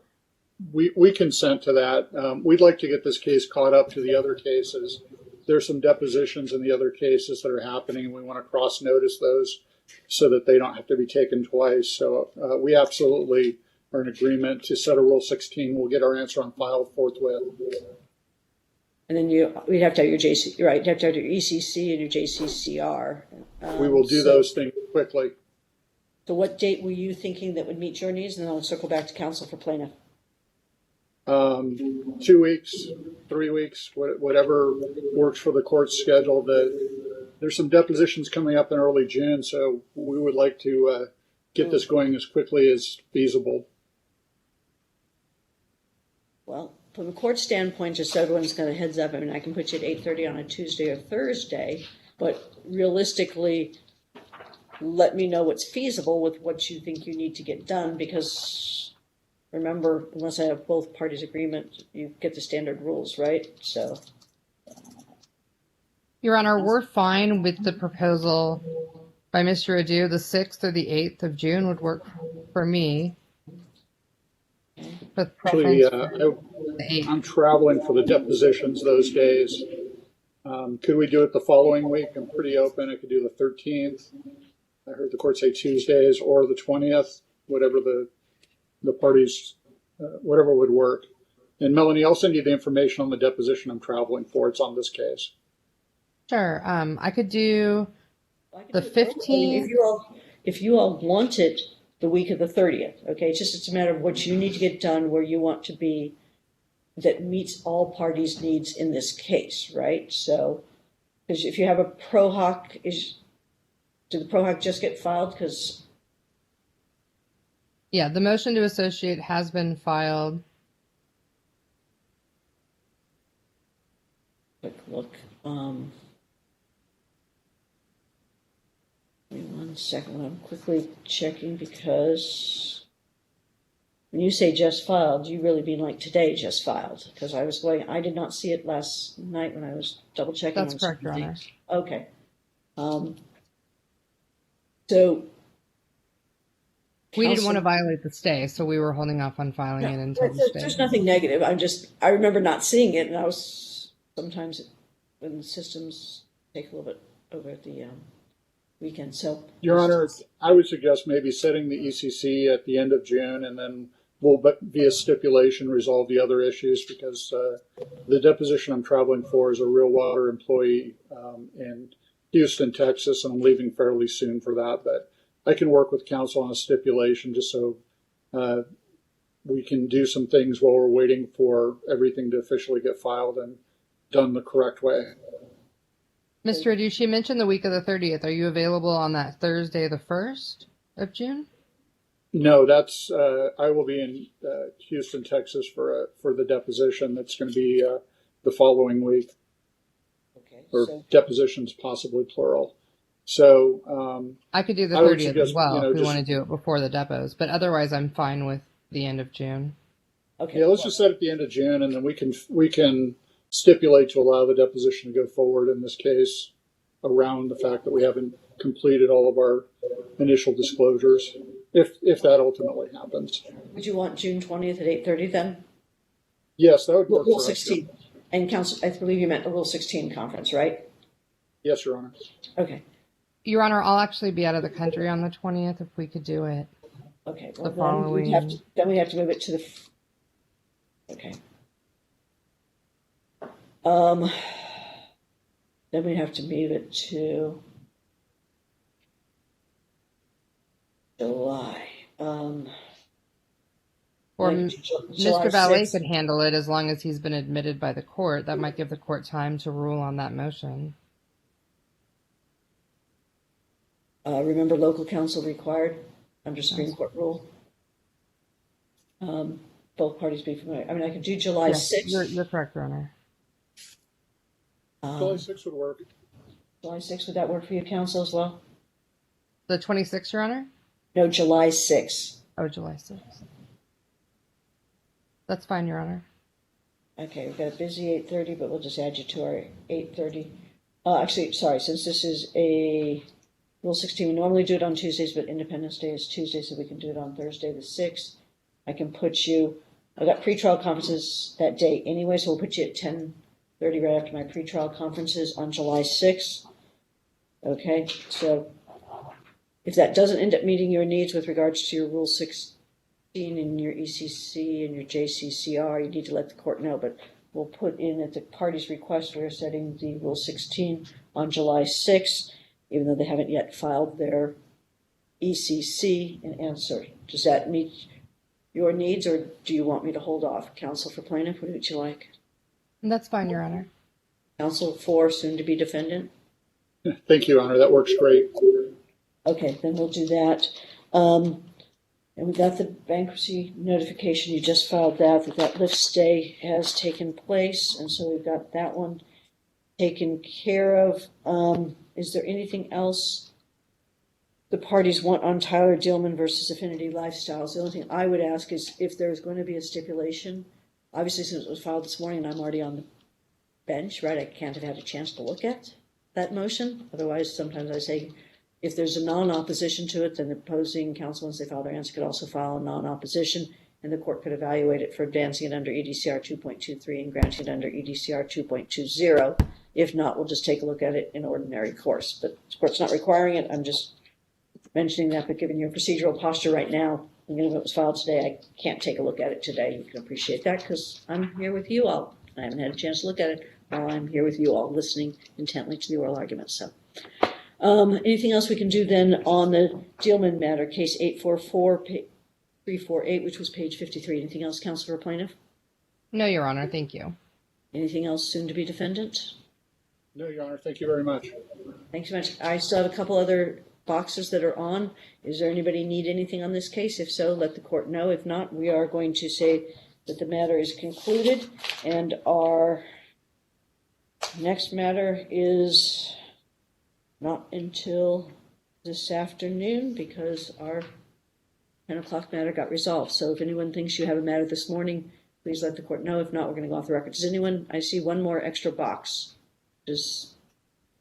we consent to that. We'd like to get this case caught up to the other cases. There's some depositions in the other cases that are happening, and we want to cross-notice those so that they don't have to be taken twice. So we absolutely are in agreement to set a Rule 16. We'll get our answer on file forthwith. And then we'd have to have your JC, right, you'd have to have your ECC and your JCCR. We will do those things quickly. So what date were you thinking that would meet your needs? And then I'll circle back to counsel for plaintiff. 2 weeks, 3 weeks, whatever works for the court's schedule. There's some depositions coming up in early June, so we would like to get this going as quickly as feasible. Well, from a court standpoint, just so everyone's got a heads up, I mean, I can put you at 8:30 on a Tuesday or Thursday, but realistically, let me know what's feasible with what you think you need to get done, because remember, unless I have both parties' agreement, you get the standard rules, right? So. Your Honor, we're fine with the proposal by Mr. Odou. The 6th or the 8th of June would work for me. With Actually, preference I'm traveling for the depositions those days. Could we do it the following week? I'm pretty open. I could do the 13th. I heard the court say Tuesdays, or the 20th, whatever the parties, whatever would work. And Melanie, I'll send you the information on the deposition I'm traveling for. It's on this case. Sure. I could do the 15th. If you all want it the week of the 30th, okay? It's a matter of what you need to get done, where you want to be, that meets all parties' needs in this case, right? So, because if you have a pro hoc, did the pro hoc just get filed? Because yeah, the motion to associate has been filed. quick look. Give me 1 second. I'm quickly checking, because when you say just filed, you really mean like today just filed? Because I did not see it last night when I was double checking. That's correct, Your Honor. Okay. So we didn't want to violate the stay, so we were holding off on filing it until the stay. There's nothing negative. I remember not seeing it, and I was sometimes when the systems take a little bit over the weekend. So, Your Honor, I would suggest maybe setting the ECC at the end of June, and then we'll, via stipulation, resolve the other issues, because the deposition I'm traveling for is a Real Water employee in Houston, Texas, and I'm leaving fairly soon for that. But I can work with counsel on a stipulation just so we can do some things while we're waiting for everything to officially get filed and done the correct way. Mr. Odou, she mentioned the week of the 30th. Are you available on that Thursday, the 1st of June? No, that's I will be in Houston, Texas for the deposition. That's going to be the following week. Okay. Or depositions, possibly plural. So I could do the 30th as well if we want to do it before the depots, but otherwise I'm fine with the end of June. Okay. Yeah, let's just set it at the end of June, and then we can stipulate to allow the deposition to go forward in this case around the fact that we haven't completed all of our initial disclosures, if that ultimately happens. Would you want June 20th at 8:30 then? Yes, that would work. Rule for us, 16. And counsel, I believe you meant a Rule 16 conference, right? Yes, Your Honor. Okay. Your Honor, I'll actually be out of the country on the 20th if we could do it. Okay. The following. Then we have to move it to the. Okay. Then we have to move it to July. Or July Mr. Valet 6th. could handle it as long as he's been admitted by the court. That might give the court time to rule on that motion. Remember, local counsel required under Supreme Court rule. Both parties be familiar. I mean, I could do July 6th. You're correct, Your Honor. July 6th would work. July 6th, would that work for you, counsel, as well? The 26th, Your Honor? No, July 6th. Oh, July 6th. That's fine, Your Honor. Okay, we've got a busy 8:30, but we'll just add you to our 8:30. Actually, sorry, since this is a Rule 16, we normally do it on Tuesdays, but Independence Day is Tuesday, so we can do it on Thursday the 6th. I can put you, I've got pretrial conferences that day anyway, so we'll put you at 10:30 right after my pretrial conferences on July 6th. Okay, so if that doesn't end up meeting your needs with regards to your Rule 16 and your ECC and your JCCR, you need to let the court know, but we'll put in at the party's request, we're setting the Rule 16 on July 6th, even though they haven't yet filed their ECC and answer. Does that meet your needs, or do you want me to hold off? Counsel for plaintiff, what would you like? That's fine, Your Honor. Counsel for soon-to-be defendant? Thank you, Your Honor. That works great. Okay, then we'll do that. And we got the bankruptcy notification. You just filed that lift stay has taken place, and so we've got that one taken care of. Is there anything else the parties want on Tyler Dielmann versus Affinity Lifestyles? The only thing I would ask is if there's going to be a stipulation. Obviously, since it was filed this morning and I'm already on the bench, right, I can't have had a chance to look at that motion. Otherwise, sometimes I say if there's a non-opposition to it, then the opposing counsel, once they file their answer, could also file a non-opposition, and the court could evaluate it for advancing it under EDCR 2.23 and granting it under EDCR 2.20. If not, we'll just take a look at it in ordinary course. But the court's not requiring it. I'm just mentioning that, but given your procedural posture right now, and given what was filed today, I can't take a look at it today. You can appreciate that because I'm here with you all. I haven't had a chance to look at it while I'm here with you all, listening intently to the oral arguments. So, anything else we can do then on the Dealman matter, case 844-348, which was page 53. Anything else, counsel for plaintiff? No, Your Honor. Thank you. Anything else soon to be defendant? No, Your Honor. Thank you very much. Thanks so much. I still have a couple other boxes that are on. Is there anybody need anything on this case? If so, let the court know. If not, we are going to say that the matter is concluded, and our next matter is not until this afternoon because our 10 o'clock matter got resolved. So if anyone thinks you have a matter this morning, please let the court know. If not, we're going to go off the record. Does anyone, I see one more extra box. Does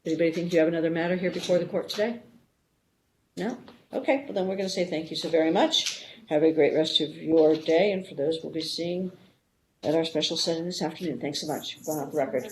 anybody think you have another matter here before the court today? No? Okay, well then we're going to say thank you so very much. Have a great rest of your day, and for those we'll be seeing at our special setting this afternoon. Thanks so much. Going off the record.